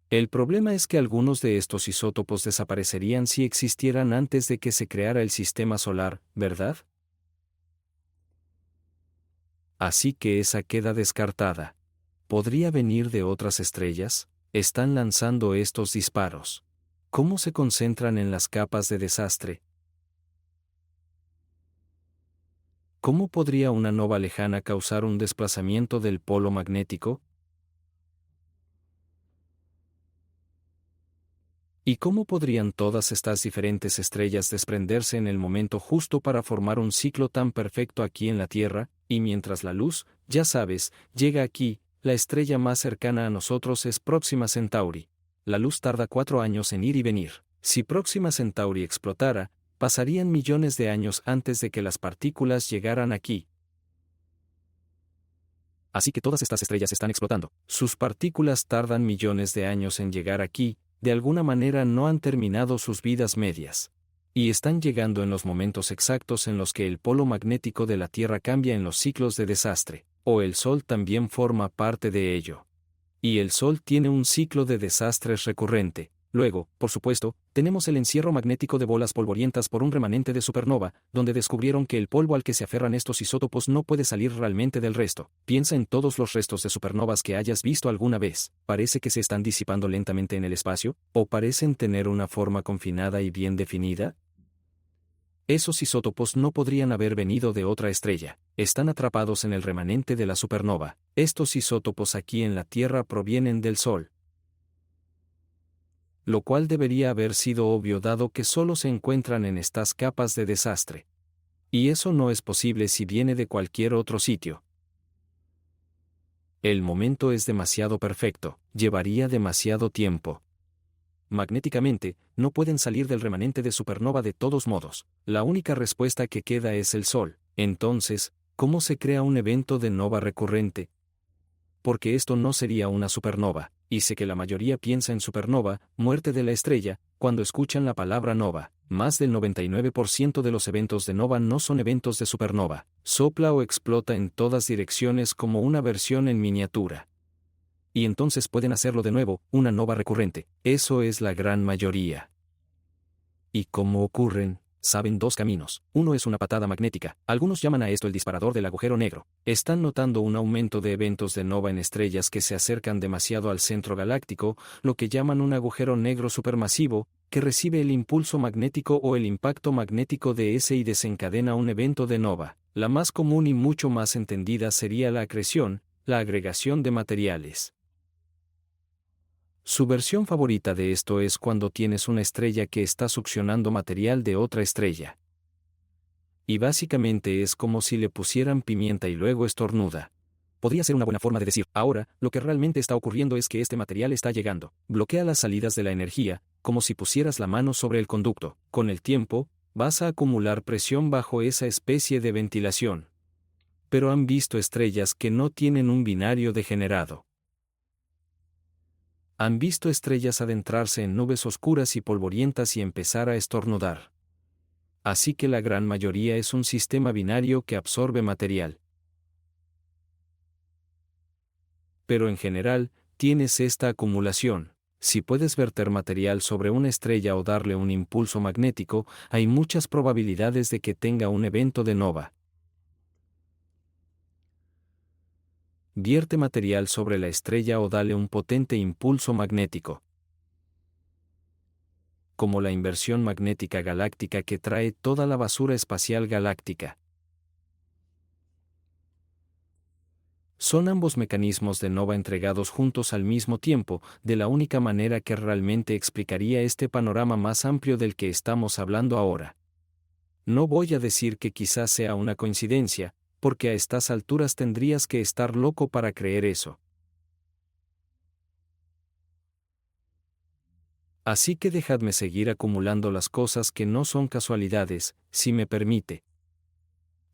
El problema es que algunos de estos isótopos desaparecerían si existieran antes de que se creara el sistema solar, ¿verdad? Así que esa queda descartada. ¿Podría venir de otras estrellas? Están lanzando estos disparos. ¿Cómo se concentran en las capas de desastre? ¿Cómo podría una nova lejana causar un desplazamiento del polo magnético? ¿Y cómo podrían todas estas diferentes estrellas desprenderse en el momento justo para formar un ciclo tan perfecto aquí en la Tierra? Y mientras la luz, ya sabes, llega aquí, la estrella más cercana a nosotros es Próxima Centauri. La luz tarda 4 años en ir y venir. Si Próxima Centauri explotara, pasarían millones de años antes de que las partículas llegaran aquí. Así que todas estas estrellas están explotando. Sus partículas tardan millones de años en llegar aquí, de alguna manera no han terminado sus vidas medias. Y están llegando en los momentos exactos en los que el polo magnético de la Tierra cambia en los ciclos de desastre, o el Sol también forma parte de ello. Y el Sol tiene un ciclo de desastres recurrente. Luego, por supuesto, tenemos el encierro magnético de bolas polvorientas por un remanente de supernova, donde descubrieron que el polvo al que se aferran estos isótopos no puede salir realmente del resto. Piensa en todos los restos de supernovas que hayas visto alguna vez. ¿Parece que se están disipando lentamente en el espacio? ¿O parecen tener una forma confinada y bien definida? Esos isótopos no podrían haber venido de otra estrella. Están atrapados en el remanente de la supernova. Estos isótopos aquí en la Tierra provienen del Sol, lo cual debería haber sido obvio dado que solo se encuentran en estas capas de desastre. Y eso no es posible si viene de cualquier otro sitio. El momento es demasiado perfecto, llevaría demasiado tiempo. Magnéticamente, no pueden salir del remanente de supernova de todos modos. La única respuesta que queda es el Sol. Entonces, ¿cómo se crea un evento de nova recurrente? Porque esto no sería una supernova, y sé que la mayoría piensa en supernova, muerte de la estrella, cuando escuchan la palabra nova. Más del 99% de los eventos de nova no son eventos de supernova, sopla o explota en todas direcciones como una versión en miniatura. Y entonces pueden hacerlo de nuevo, una nova recurrente. Eso es la gran mayoría. ¿Y cómo ocurren? Saben dos caminos. Uno es una patada magnética. Algunos llaman a esto el disparador del agujero negro. Están notando un aumento de eventos de nova en estrellas que se acercan demasiado al centro galáctico, lo que llaman un agujero negro supermasivo, que recibe el impulso magnético o el impacto magnético de ese y desencadena un evento de nova. La más común y mucho más entendida sería la acreción, la agregación de materiales. Su versión favorita de esto es cuando tienes una estrella que está succionando material de otra estrella. Y básicamente es como si le pusieran pimienta y luego estornuda. Podría ser una buena forma de decir, ahora, lo que realmente está ocurriendo es que este material está llegando. Bloquea las salidas de la energía, como si pusieras la mano sobre el conducto. Con el tiempo, vas a acumular presión bajo esa especie de ventilación. Pero han visto estrellas que no tienen un binario degenerado. Han visto estrellas adentrarse en nubes oscuras y polvorientas y empezar a estornudar. Así que la gran mayoría es un sistema binario que absorbe material. Pero en general, tienes esta acumulación. Si puedes verter material sobre una estrella o darle un impulso magnético, hay muchas probabilidades de que tenga un evento de nova. Vierte material sobre la estrella o dale un potente impulso magnético. Como la inversión magnética galáctica que trae toda la basura espacial galáctica. Son ambos mecanismos de nova entregados juntos al mismo tiempo, de la única manera que realmente explicaría este panorama más amplio del que estamos hablando ahora. No voy a decir que quizás sea una coincidencia, porque a estas alturas tendrías que estar loco para creer eso. Así que dejadme seguir acumulando las cosas que no son casualidades, si me permite.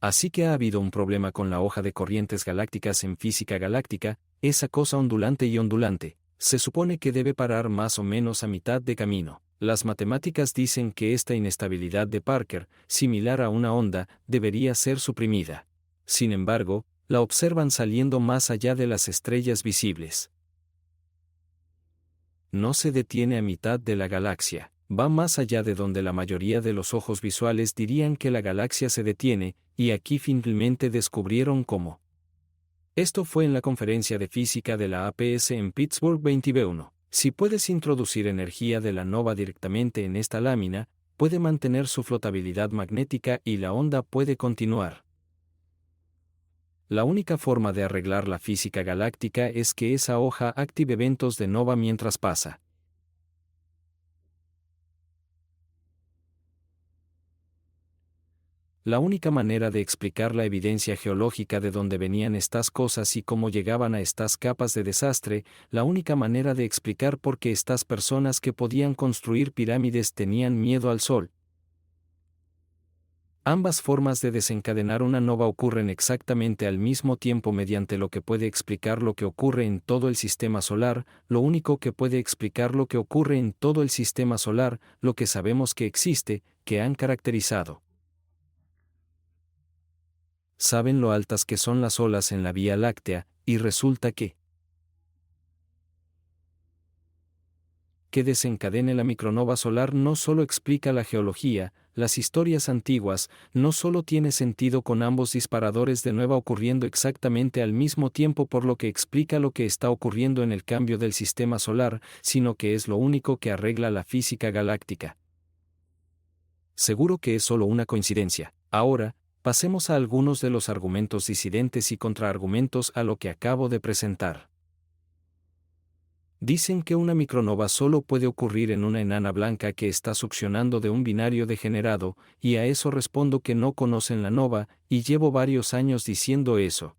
Así que ha habido un problema con la hoja de corrientes galácticas en física galáctica, esa cosa ondulante y ondulante, se supone que debe parar más o menos a mitad de camino. Las matemáticas dicen que esta inestabilidad de Parker, similar a una onda, debería ser suprimida. Sin embargo, la observan saliendo más allá de las estrellas visibles. No se detiene a mitad de la galaxia, va más allá de donde la mayoría de los ojos visuales dirían que la galaxia se detiene, y aquí finalmente descubrieron cómo. Esto fue en la conferencia de física de la APS en Pittsburgh 2021. Si puedes introducir energía de la nova directamente en esta lámina, puede mantener su flotabilidad magnética y la onda puede continuar. La única forma de arreglar la física galáctica es que esa hoja active eventos de nova mientras pasa. La única manera de explicar la evidencia geológica de dónde venían estas cosas y cómo llegaban a estas capas de desastre, la única manera de explicar por qué estas personas que podían construir pirámides tenían miedo al sol. Ambas formas de desencadenar una nova ocurren exactamente al mismo tiempo mediante lo que puede explicar lo que ocurre en todo el sistema solar, lo único que puede explicar lo que ocurre en todo el sistema solar, lo que sabemos que existe, que han caracterizado. Saben lo altas que son las olas en la Vía Láctea, y resulta que que desencadene la micronova solar no solo explica la geología, las historias antiguas, no solo tiene sentido con ambos disparadores de nueva ocurriendo exactamente al mismo tiempo por lo que explica lo que está ocurriendo en el cambio del sistema solar, sino que es lo único que arregla la física galáctica. Seguro que es solo una coincidencia. Ahora, pasemos a algunos de los argumentos disidentes y contraargumentos a lo que acabo de presentar. Dicen que una micronova solo puede ocurrir en una enana blanca que está succionando de un binario degenerado, y a eso respondo que no conocen la nova, y llevo varios años diciendo eso.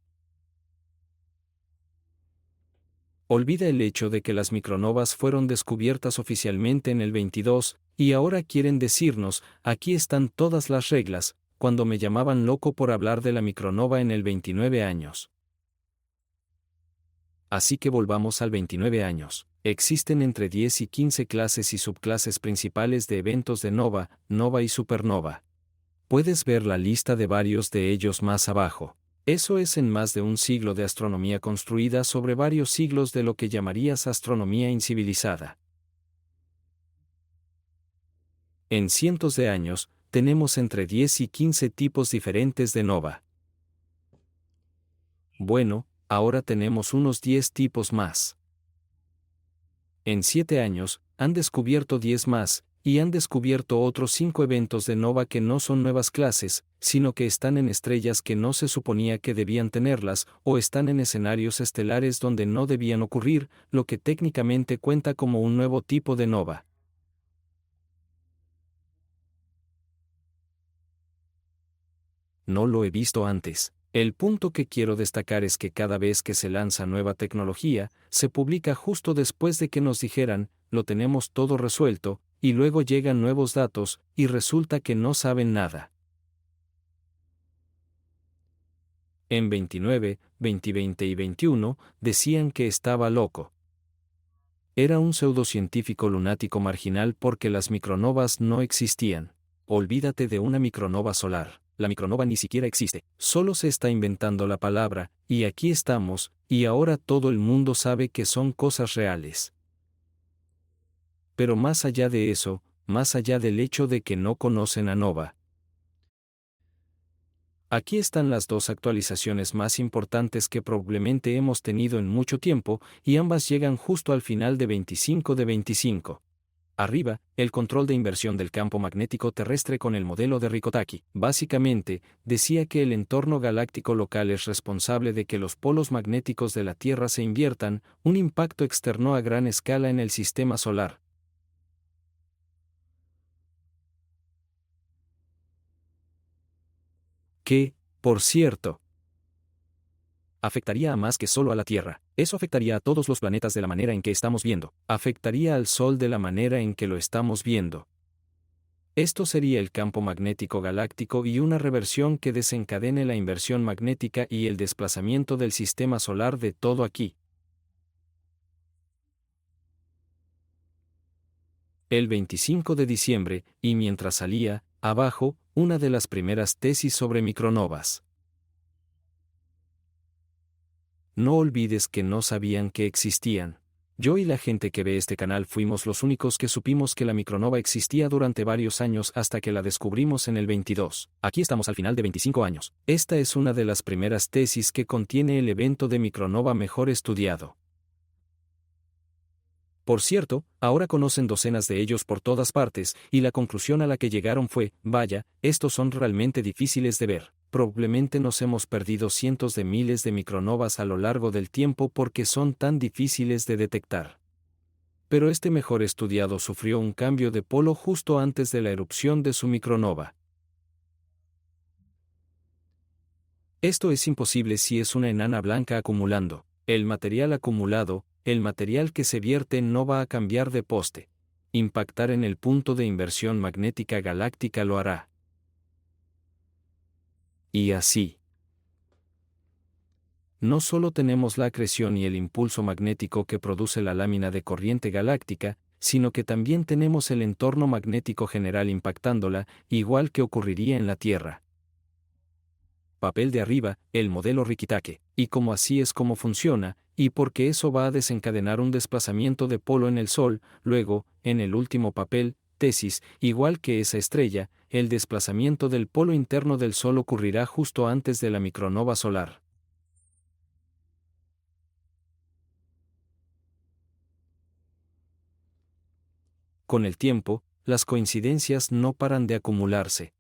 Olvida el hecho de que las micronovas fueron descubiertas oficialmente en el 22, y ahora quieren decirnos, aquí están todas las reglas, cuando me llamaban loco por hablar de la micronova en el 29 años. Así que volvamos al 29 años. Existen entre 10 y 15 clases y subclases principales de eventos de nova, nova y supernova. Puedes ver la lista de varios de ellos más abajo. Eso es en más de un siglo de astronomía construida sobre varios siglos de lo que llamarías astronomía incivilizada. En cientos de años, tenemos entre 10 y 15 tipos diferentes de nova. Bueno, ahora tenemos unos 10 tipos más. En 7 años, han descubierto 10 más, y han descubierto otros 5 eventos de nova que no son nuevas clases, sino que están en estrellas que no se suponía que debían tenerlas, o están en escenarios estelares donde no debían ocurrir, lo que técnicamente cuenta como un nuevo tipo de nova. No lo he visto antes. El punto que quiero destacar es que cada vez que se lanza nueva tecnología, se publica justo después de que nos dijeran, lo tenemos todo resuelto, y luego llegan nuevos datos, y resulta que no saben nada. En 29, 2020 y 21, decían que estaba loco. Era un pseudocientífico lunático marginal porque las micronovas no existían. Olvídate de una micronova solar. La micronova ni siquiera existe, solo se está inventando la palabra, y aquí estamos, y ahora todo el mundo sabe que son cosas reales. Pero más allá de eso, más allá del hecho de que no conocen a nova. Aquí están las dos actualizaciones más importantes que probablemente hemos tenido en mucho tiempo, y ambas llegan justo al final de 25 de 25. Arriba, el control de inversión del campo magnético terrestre con el modelo de Ricotaki. Básicamente, decía que el entorno galáctico local es responsable de que los polos magnéticos de la Tierra se inviertan, un impacto externo a gran escala en el sistema solar. Que, por cierto, afectaría a más que solo a la Tierra. Eso afectaría a todos los planetas de la manera en que estamos viendo. Afectaría al Sol de la manera en que lo estamos viendo. Esto sería el campo magnético galáctico y una reversión que desencadene la inversión magnética y el desplazamiento del sistema solar de todo aquí. El 25 de diciembre, y mientras salía, abajo, una de las primeras tesis sobre micronovas. No olvides que no sabían que existían. Yo y la gente que ve este canal fuimos los únicos que supimos que la micronova existía durante varios años hasta que la descubrimos en el 22. Aquí estamos al final de 25 años. Esta es una de las primeras tesis que contiene el evento de micronova mejor estudiado. Por cierto, ahora conocen docenas de ellos por todas partes, y la conclusión a la que llegaron fue, vaya, estos son realmente difíciles de ver. Probablemente nos hemos perdido cientos de miles de micronovas a lo largo del tiempo porque son tan difíciles de detectar. Pero este mejor estudiado sufrió un cambio de polo justo antes de la erupción de su micronova. Esto es imposible si es una enana blanca acumulando. El material acumulado, el material que se vierte no va a cambiar de poste. Impactar en el punto de inversión magnética galáctica lo hará. Y así. No solo tenemos la acreción y el impulso magnético que produce la lámina de corriente galáctica, sino que también tenemos el entorno magnético general impactándola, igual que ocurriría en la Tierra. Papel de arriba, el modelo Rikitake, y como así es como funciona, y porque eso va a desencadenar un desplazamiento de polo en el Sol. Luego, en el último papel, tesis, igual que esa estrella, el desplazamiento del polo interno del Sol ocurrirá justo antes de la micronova solar. Con el tiempo, las coincidencias no paran de acumularse.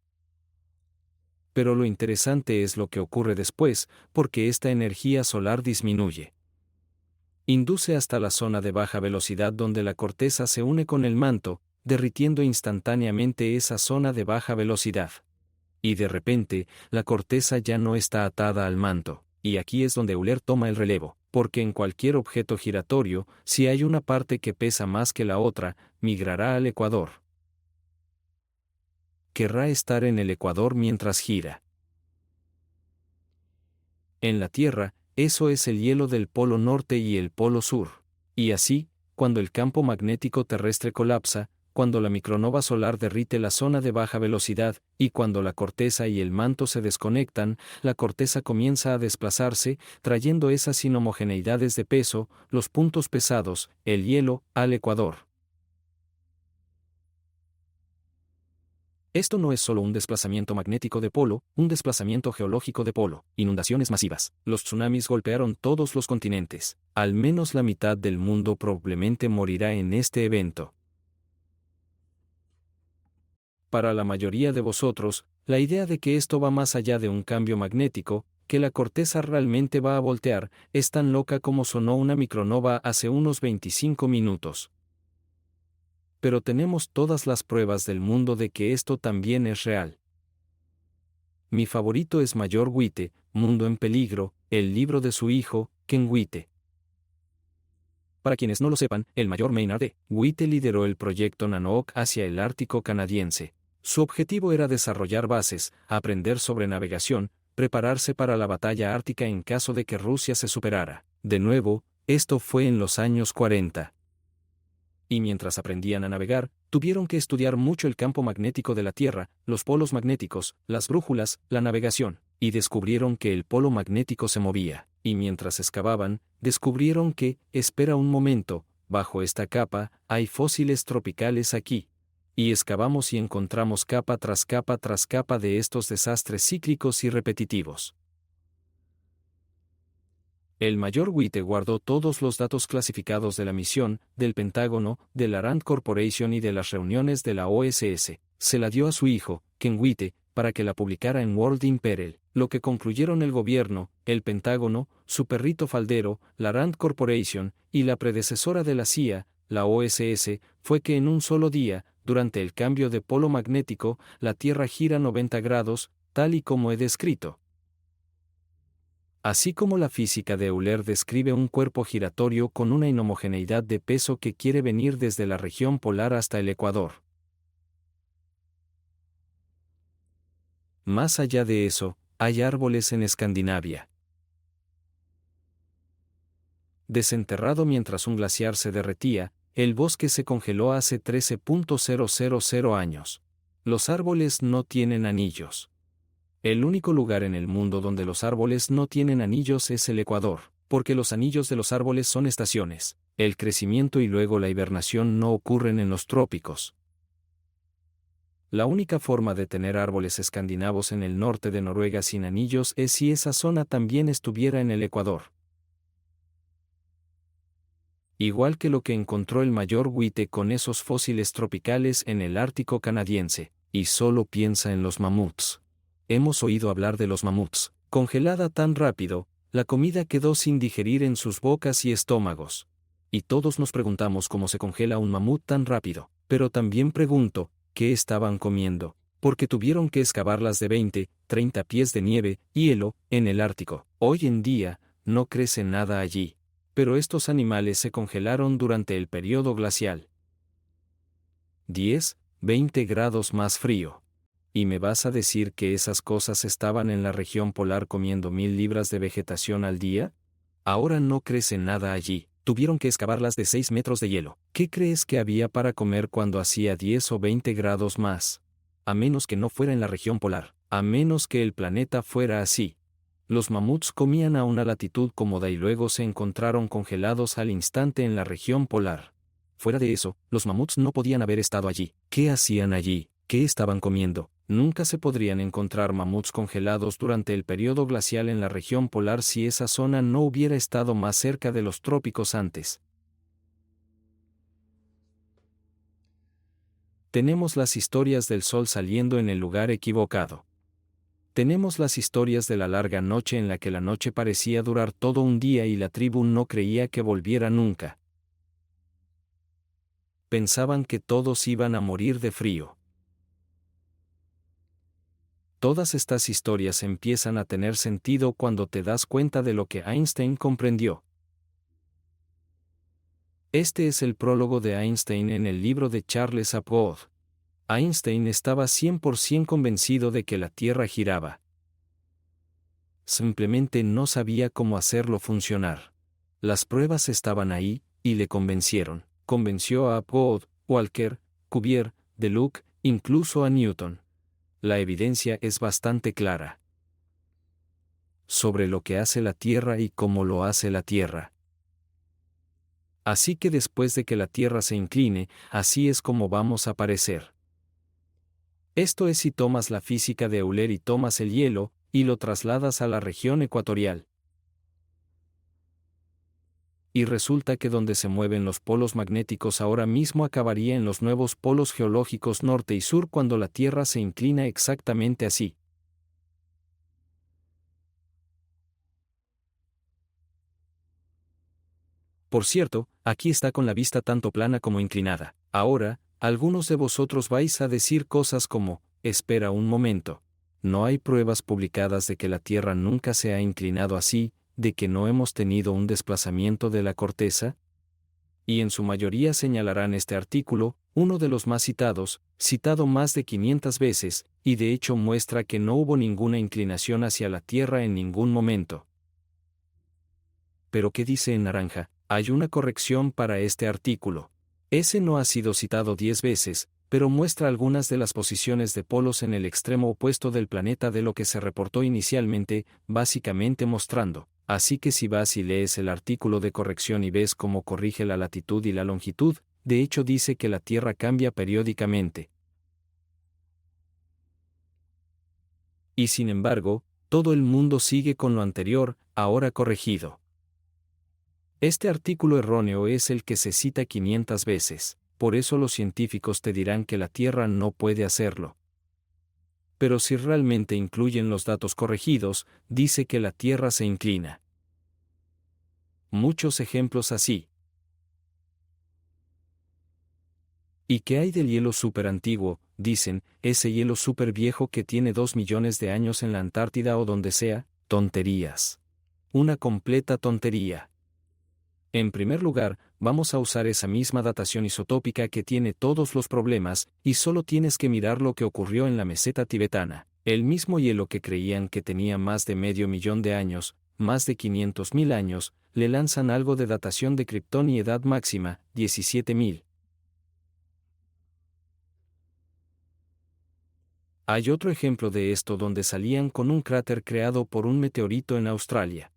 Pero lo interesante es lo que ocurre después, porque esta energía solar disminuye. Induce hasta la zona de baja velocidad donde la corteza se une con el manto, derritiendo instantáneamente esa zona de baja velocidad. Y de repente, la corteza ya no está atada al manto, y aquí es donde Euler toma el relevo, porque en cualquier objeto giratorio, si hay una parte que pesa más que la otra, migrará al ecuador. Querrá estar en el ecuador mientras gira. En la Tierra, eso es el hielo del polo norte y el polo sur. Y así, cuando el campo magnético terrestre colapsa, cuando la micronova solar derrite la zona de baja velocidad, y cuando la corteza y el manto se desconectan, la corteza comienza a desplazarse, trayendo esas inhomogeneidades de peso, los puntos pesados, el hielo, al ecuador. Esto no es solo un desplazamiento magnético de polo, un desplazamiento geológico de polo, inundaciones masivas. Los tsunamis golpearon todos los continentes. Al menos la mitad del mundo probablemente morirá en este evento. Para la mayoría de vosotros, la idea de que esto va más allá de un cambio magnético, que la corteza realmente va a voltear, es tan loca como sonó una micronova hace unos 25 minutos. Pero tenemos todas las pruebas del mundo de que esto también es real. Mi favorito es Mayor Witte, Mundo en Peligro, el libro de su hijo, Ken Witte. Para quienes no lo sepan, el mayor Maynard E. Witte lideró el proyecto Nanook hacia el Ártico canadiense. Su objetivo era desarrollar bases, aprender sobre navegación, prepararse para la batalla ártica en caso de que Rusia se superara. De nuevo, esto fue en los años 40. Y mientras aprendían a navegar, tuvieron que estudiar mucho el campo magnético de la Tierra, los polos magnéticos, las brújulas, la navegación, y descubrieron que el polo magnético se movía. Y mientras excavaban, descubrieron que, espera un momento, bajo esta capa, hay fósiles tropicales aquí. Y excavamos y encontramos capa tras capa de estos desastres cíclicos y repetitivos. El mayor Witte guardó todos los datos clasificados de la misión, del Pentágono, de la Rand Corporation y de las reuniones de la OSS. Se la dio a su hijo, Ken Witte, para que la publicara en World in Peril. Lo que concluyeron el gobierno, el Pentágono, su perrito faldero, la Rand Corporation, y la predecesora de la CIA, la OSS, fue que en un solo día, durante el cambio de polo magnético, la Tierra gira 90 grados, tal y como he descrito. Así como la física de Euler describe un cuerpo giratorio con una inhomogeneidad de peso que quiere venir desde la región polar hasta el ecuador. Más allá de eso, hay árboles en Escandinavia. Desenterrado mientras un glaciar se derretía, el bosque se congeló hace 13.000 años. Los árboles no tienen anillos. El único lugar en el mundo donde los árboles no tienen anillos es el ecuador, porque los anillos de los árboles son estaciones. El crecimiento y luego la hibernación no ocurren en los trópicos. La única forma de tener árboles escandinavos en el norte de Noruega sin anillos es si esa zona también estuviera en el ecuador. Igual que lo que encontró el mayor Witte con esos fósiles tropicales en el Ártico canadiense, y solo piensa en los mamuts. Hemos oído hablar de los mamuts. Congelada tan rápido, la comida quedó sin digerir en sus bocas y estómagos. Y todos nos preguntamos cómo se congela un mamut tan rápido. Pero también pregunto, ¿qué estaban comiendo? Porque tuvieron que excavarlas de 20, 30 pies de nieve, hielo, en el Ártico. Hoy en día, no crece nada allí. Pero estos animales se congelaron durante el periodo glacial. 10, 20 grados más frío. ¿Y me vas a decir que esas cosas estaban en la región polar comiendo 1000 libras de vegetación al día? Ahora no crece nada allí. Tuvieron que excavarlas de 6 metros de hielo. ¿Qué crees que había para comer cuando hacía 10 o 20 grados más? A menos que no fuera en la región polar. A menos que el planeta fuera así. Los mamuts comían a una latitud cómoda y luego se encontraron congelados al instante en la región polar. Fuera de eso, los mamuts no podían haber estado allí. ¿Qué hacían allí? ¿Qué estaban comiendo? Nunca se podrían encontrar mamuts congelados durante el periodo glacial en la región polar si esa zona no hubiera estado más cerca de los trópicos antes. Tenemos las historias del sol saliendo en el lugar equivocado. Tenemos las historias de la larga noche en la que la noche parecía durar todo un día y la tribu no creía que volviera nunca. Pensaban que todos iban a morir de frío. Todas estas historias empiezan a tener sentido cuando te das cuenta de lo que Einstein comprendió. Este es el prólogo de Einstein en el libro de Charles Apgood. Einstein estaba 100% convencido de que la Tierra giraba. Simplemente no sabía cómo hacerlo funcionar. Las pruebas estaban ahí, y le convencieron. Convenció a Apgood, Walker, Cuvier, Deluc, incluso a Newton. La evidencia es bastante clara sobre lo que hace la Tierra y cómo lo hace la Tierra. Así que después de que la Tierra se incline, así es como vamos a aparecer. Esto es si tomas la física de Euler y tomas el hielo, y lo trasladas a la región ecuatorial. Y resulta que donde se mueven los polos magnéticos ahora mismo acabaría en los nuevos polos geológicos norte y sur cuando la Tierra se inclina exactamente así. Por cierto, aquí está con la vista tanto plana como inclinada. Ahora, algunos de vosotros vais a decir cosas como, espera un momento. No hay pruebas publicadas de que la Tierra nunca se ha inclinado así, de que no hemos tenido un desplazamiento de la corteza. Y en su mayoría señalarán este artículo, uno de los más citados, citado más de 500 veces, y de hecho muestra que no hubo ninguna inclinación hacia la Tierra en ningún momento. Pero ¿qué dice en naranja? Hay una corrección para este artículo. Ese no ha sido citado 10 veces, pero muestra algunas de las posiciones de polos en el extremo opuesto del planeta de lo que se reportó inicialmente, básicamente mostrando. Así que si vas y lees el artículo de corrección y ves cómo corrige la latitud y la longitud, de hecho dice que la Tierra cambia periódicamente. Y sin embargo, todo el mundo sigue con lo anterior, ahora corregido. Este artículo erróneo es el que se cita 500 veces, por eso los científicos te dirán que la Tierra no puede hacerlo. Pero si realmente incluyen los datos corregidos, dice que la Tierra se inclina. Muchos ejemplos así. ¿Y qué hay del hielo súper antiguo? Dicen, ese hielo súper viejo que tiene 2 millones de años en la Antártida o donde sea, tonterías. Una completa tontería. En primer lugar, vamos a usar esa misma datación isotópica que tiene todos los problemas, y solo tienes que mirar lo que ocurrió en la meseta tibetana. El mismo hielo que creían que tenía más de medio millón de años, más de 500.000 años, le lanzan algo de datación de Krypton y edad máxima, 17.000. Hay otro ejemplo de esto donde salían con un cráter creado por un meteorito en Australia.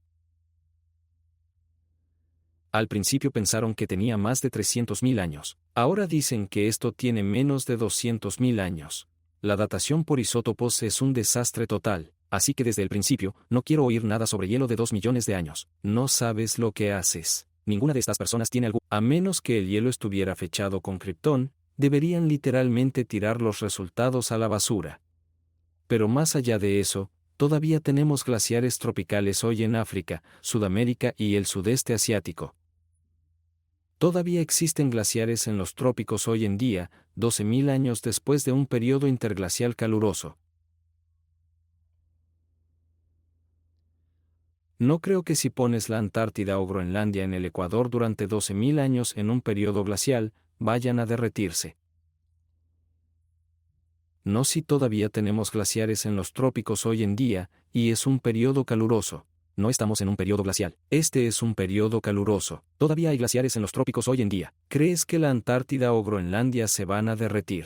Al principio pensaron que tenía más de 300.000 años. Ahora dicen que esto tiene menos de 200.000 años. La datación por isótopos es un desastre total, así que desde el principio, no quiero oír nada sobre hielo de 2 millones de años. No sabes lo que haces. Ninguna de estas personas tiene algo. A menos que el hielo estuviera fechado con Krypton, deberían literalmente tirar los resultados a la basura. Pero más allá de eso, todavía tenemos glaciares tropicales hoy en África, Sudamérica y el sudeste asiático. Todavía existen glaciares en los trópicos hoy en día, 12.000 años después de un periodo interglacial caluroso. No creo que si pones la Antártida o Groenlandia en el Ecuador durante 12.000 años en un periodo glacial, vayan a derretirse. No si todavía tenemos glaciares en los trópicos hoy en día, y es un periodo caluroso. No estamos en un periodo glacial. Este es un periodo caluroso. Todavía hay glaciares en los trópicos hoy en día. ¿Crees que la Antártida o Groenlandia se van a derretir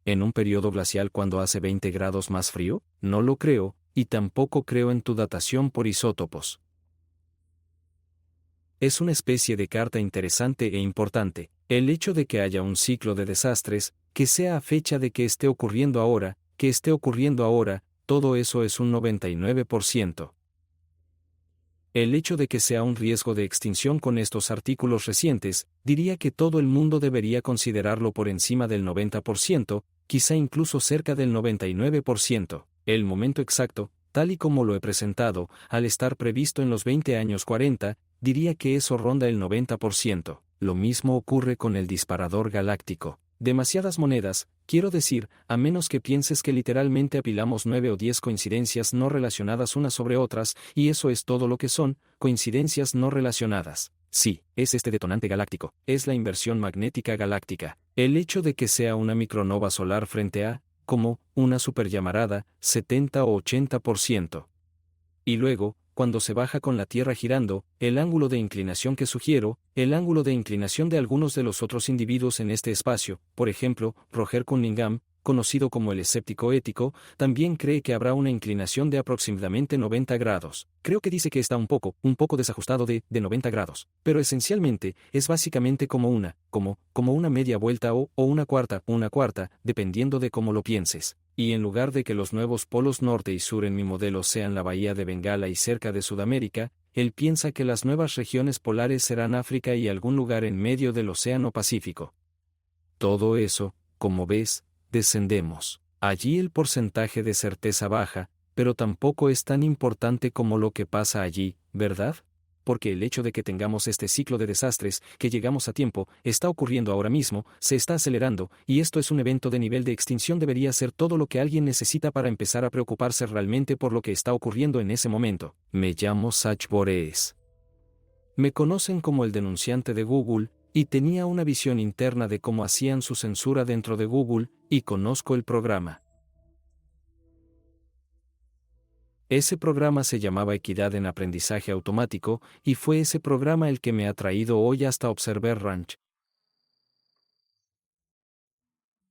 en un periodo glacial cuando hace 20 grados más frío? No lo creo, y tampoco creo en tu datación por isótopos. Es una especie de carta interesante e importante. El hecho de que haya un ciclo de desastres, que sea a fecha de que esté ocurriendo ahora, todo eso es un 99%. El hecho de que sea un riesgo de extinción con estos artículos recientes, diría que todo el mundo debería considerarlo por encima del 90%, quizá incluso cerca del 99%. El momento exacto, tal y como lo he presentado, al estar previsto en los 20 años 40, diría que eso ronda el 90%. Lo mismo ocurre con el disparador galáctico. Demasiadas monedas, quiero decir, a menos que pienses que literalmente apilamos 9 o 10 coincidencias no relacionadas unas sobre otras, y eso es todo lo que son, coincidencias no relacionadas. Sí, es este detonante galáctico, es la inversión magnética galáctica. El hecho de que sea una micronova solar frente a, como, una superllamarada, 70 o 80%. Y luego, cuando se baja con la Tierra girando, el ángulo de inclinación que sugiero, el ángulo de inclinación de algunos de los otros individuos en este espacio, por ejemplo, Roger Cunningham, conocido como el escéptico ético, también cree que habrá una inclinación de aproximadamente 90 grados. Creo que dice que está un poco desajustado de 90 grados, pero esencialmente, es básicamente como una media vuelta o una cuarta, dependiendo de cómo lo pienses. Y en lugar de que los nuevos polos norte y sur en mi modelo sean la bahía de Bengala y cerca de Sudamérica, él piensa que las nuevas regiones polares serán África y algún lugar en medio del Océano Pacífico. Todo eso, como ves, descendemos. Allí el porcentaje de certeza baja, pero tampoco es tan importante como lo que pasa allí, ¿verdad? Porque el hecho de que tengamos este ciclo de desastres, que llegamos a tiempo, está ocurriendo ahora mismo, se está acelerando, y esto es un evento de nivel de extinción debería ser todo lo que alguien necesita para empezar a preocuparse realmente por lo que está ocurriendo en ese momento. Me llamo Sach Borees. Me conocen como el denunciante de Google, y tenía una visión interna de cómo hacían su censura dentro de Google, y conozco el programa. Ese programa se llamaba Equidad en Aprendizaje Automático, y fue ese programa el que me ha traído hoy hasta Observer Ranch.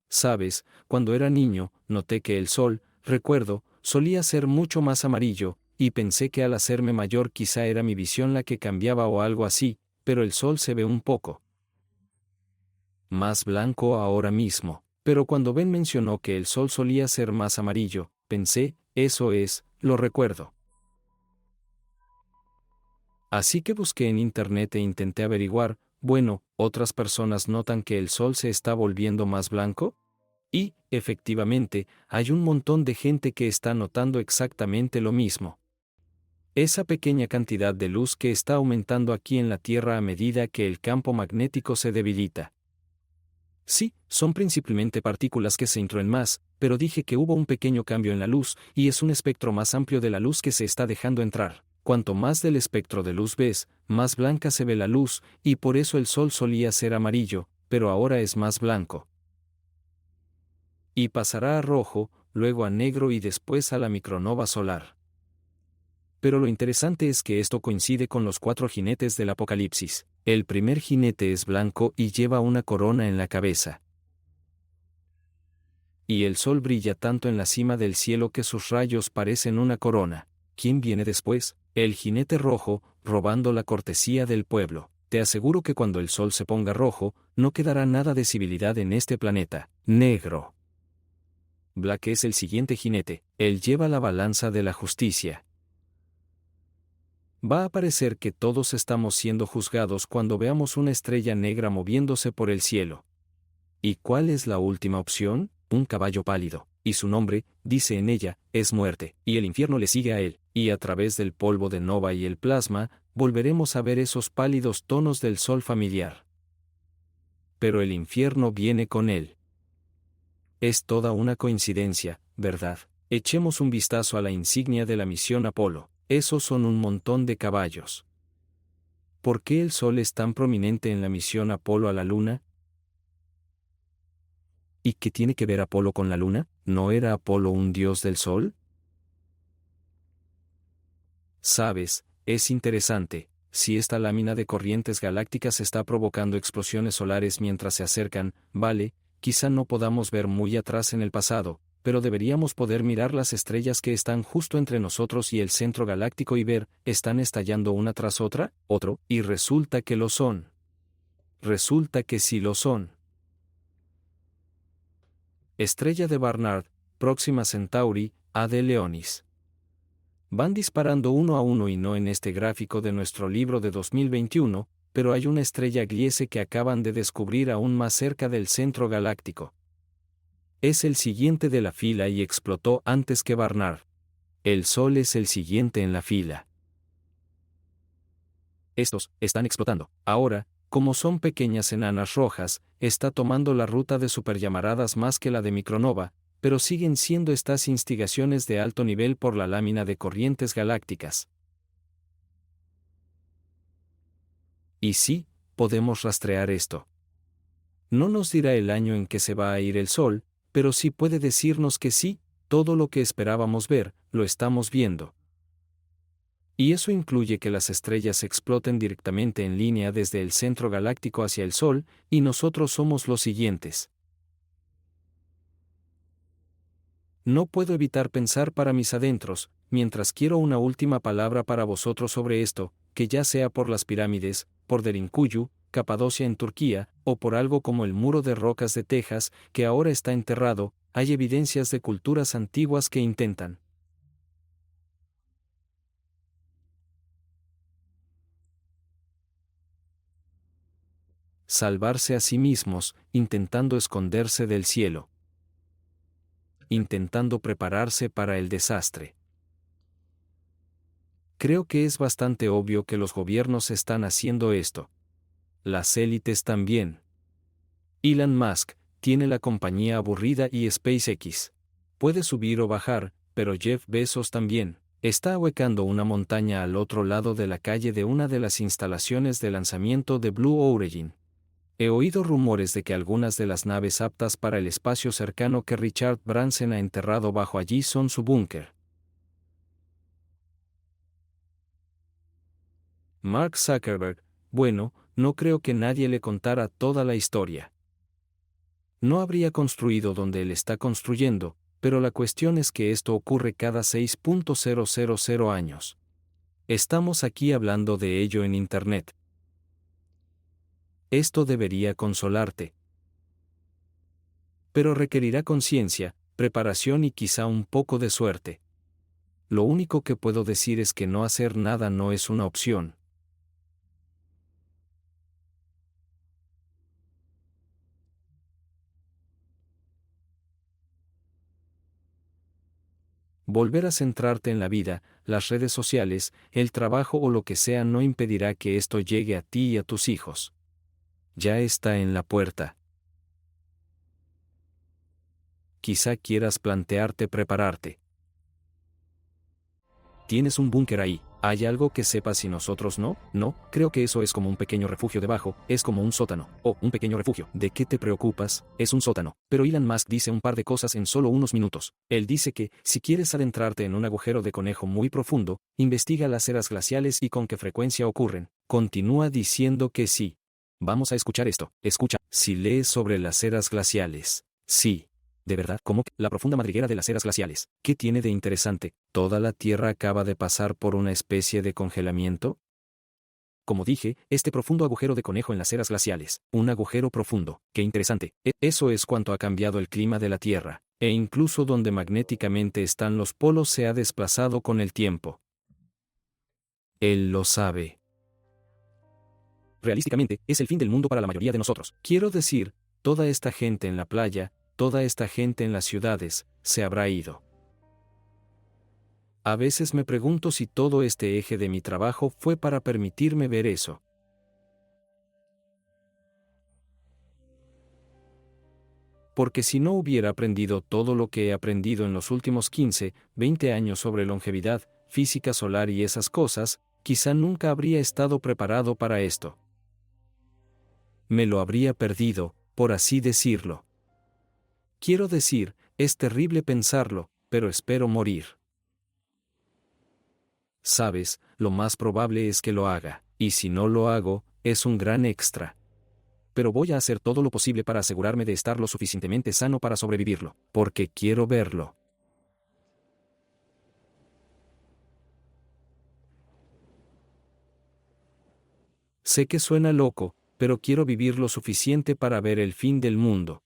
Sabes, cuando era niño, noté que el sol, recuerdo, solía ser mucho más amarillo, y pensé que al hacerme mayor quizá era mi visión la que cambiaba o algo así, pero el sol se ve un poco más blanco ahora mismo. Pero cuando Ben mencionó que el sol solía ser más amarillo, pensé, eso es, lo recuerdo. Así que busqué en internet e intenté averiguar, bueno, ¿otras personas notan que el sol se está volviendo más blanco? Y, efectivamente, hay un montón de gente que está notando exactamente lo mismo. Esa pequeña cantidad de luz que está aumentando aquí en la Tierra a medida que el campo magnético se debilita. Sí, son principalmente partículas que se intruyen más, pero dije que hubo un pequeño cambio en la luz, y es un espectro más amplio de la luz que se está dejando entrar. Cuanto más del espectro de luz ves, más blanca se ve la luz, y por eso el sol solía ser amarillo, pero ahora es más blanco. Y pasará a rojo, luego a negro y después a la micronova solar. Pero lo interesante es que esto coincide con los 4 jinetes del Apocalipsis. El primer jinete es blanco y lleva una corona en la cabeza. Y el sol brilla tanto en la cima del cielo que sus rayos parecen una corona. ¿Quién viene después? El jinete rojo, robando la cortesía del pueblo. Te aseguro que cuando el sol se ponga rojo, no quedará nada de civilidad en este planeta. Negro. Black es el siguiente jinete. Él lleva la balanza de la justicia. Va a parecer que todos estamos siendo juzgados cuando veamos una estrella negra moviéndose por el cielo. ¿Y cuál es la última opción? Un caballo pálido, y su nombre, dice en ella, es muerte, y el infierno le sigue a él, y a través del polvo de nova y el plasma, volveremos a ver esos pálidos tonos del sol familiar. Pero el infierno viene con él. Es toda una coincidencia, ¿verdad? Echemos un vistazo a la insignia de la misión Apolo. Esos son un montón de caballos. ¿Por qué el Sol es tan prominente en la misión Apolo a la Luna? ¿Y qué tiene que ver Apolo con la Luna? ¿No era Apolo un dios del Sol? Sabes, es interesante, si esta lámina de corrientes galácticas está provocando explosiones solares mientras se acercan, vale, quizá no podamos ver muy atrás en el pasado, pero deberíamos poder mirar las estrellas que están justo entre nosotros y el centro galáctico y ver, ¿están estallando una tras otra? Otro, y resulta que lo son. Resulta que sí lo son. Estrella de Barnard, Próxima Centauri, A de Leonis. Van disparando uno a uno y no en este gráfico de nuestro libro de 2021, pero hay una estrella Gliese que acaban de descubrir aún más cerca del centro galáctico. Es el siguiente de la fila y explotó antes que Barnard. El Sol es el siguiente en la fila. Estos están explotando. Ahora, como son pequeñas enanas rojas, está tomando la ruta de superllamaradas más que la de micronova, pero siguen siendo estas instigaciones de alto nivel por la lámina de corrientes galácticas. Y sí, podemos rastrear esto. No nos dirá el año en que se va a ir el Sol, pero sí puede decirnos que sí, todo lo que esperábamos ver, lo estamos viendo. Y eso incluye que las estrellas exploten directamente en línea desde el centro galáctico hacia el Sol, y nosotros somos los siguientes. No puedo evitar pensar para mis adentros, mientras quiero una última palabra para vosotros sobre esto, que ya sea por las pirámides, por Derinkuyu, Capadocia en Turquía, o por algo como el muro de rocas de Texas, que ahora está enterrado, hay evidencias de culturas antiguas que intentan salvarse a sí mismos, intentando esconderse del cielo, intentando prepararse para el desastre. Creo que es bastante obvio que los gobiernos están haciendo esto. Las élites también. Elon Musk tiene la compañía aburrida y SpaceX. Puede subir o bajar, pero Jeff Bezos también. Está ahuecando una montaña al otro lado de la calle de una de las instalaciones de lanzamiento de Blue Origin. He oído rumores de que algunas de las naves aptas para el espacio cercano que Richard Branson ha enterrado bajo allí son su búnker. Mark Zuckerberg, bueno, no creo que nadie le contara toda la historia. No habría construido donde él está construyendo, pero la cuestión es que esto ocurre cada 6.000 años. Estamos aquí hablando de ello en Internet. Esto debería consolarte. Pero requerirá conciencia, preparación y quizá un poco de suerte. Lo único que puedo decir es que no hacer nada no es una opción. Volver a centrarte en la vida, las redes sociales, el trabajo o lo que sea no impedirá que esto llegue a ti y a tus hijos. Ya está en la puerta. Quizá quieras plantearte prepararte. Tienes un búnker ahí. ¿Hay algo que sepas y nosotros no? No, creo que eso es como un pequeño refugio debajo, es como un sótano, o un pequeño refugio. ¿De qué te preocupas? Es un sótano. Pero Elon Musk dice un par de cosas en solo unos minutos. Él dice que, si quieres adentrarte en un agujero de conejo muy profundo, investiga las eras glaciales y con qué frecuencia ocurren. Continúa diciendo que sí. Vamos a escuchar esto. Escucha. Si lees sobre las eras glaciales. Sí. ¿De verdad? ¿Cómo? La profunda madriguera de las eras glaciales. ¿Qué tiene de interesante? ¿Toda la Tierra acaba de pasar por una especie de congelamiento? Como dije, este profundo agujero de conejo en las eras glaciales. Un agujero profundo. ¡Qué interesante! Eso es cuánto ha cambiado el clima de la Tierra, e incluso donde magnéticamente están los polos se ha desplazado con el tiempo. Él lo sabe. Realísticamente, es el fin del mundo para la mayoría de nosotros. Quiero decir, toda esta gente en la playa, toda esta gente en las ciudades, se habrá ido. A veces me pregunto si todo este eje de mi trabajo fue para permitirme ver eso. Porque si no hubiera aprendido todo lo que he aprendido en los últimos 15, 20 años sobre longevidad, física solar y esas cosas, quizá nunca habría estado preparado para esto. Me lo habría perdido, por así decirlo. Quiero decir, es terrible pensarlo, pero espero morir. Sabes, lo más probable es que lo haga, y si no lo hago, es un gran extra. pero voy a hacer todo lo posible para asegurarme de estar lo suficientemente sano para sobrevivirlo, porque quiero verlo. Sé que suena loco, pero quiero vivir lo suficiente para ver el fin del mundo.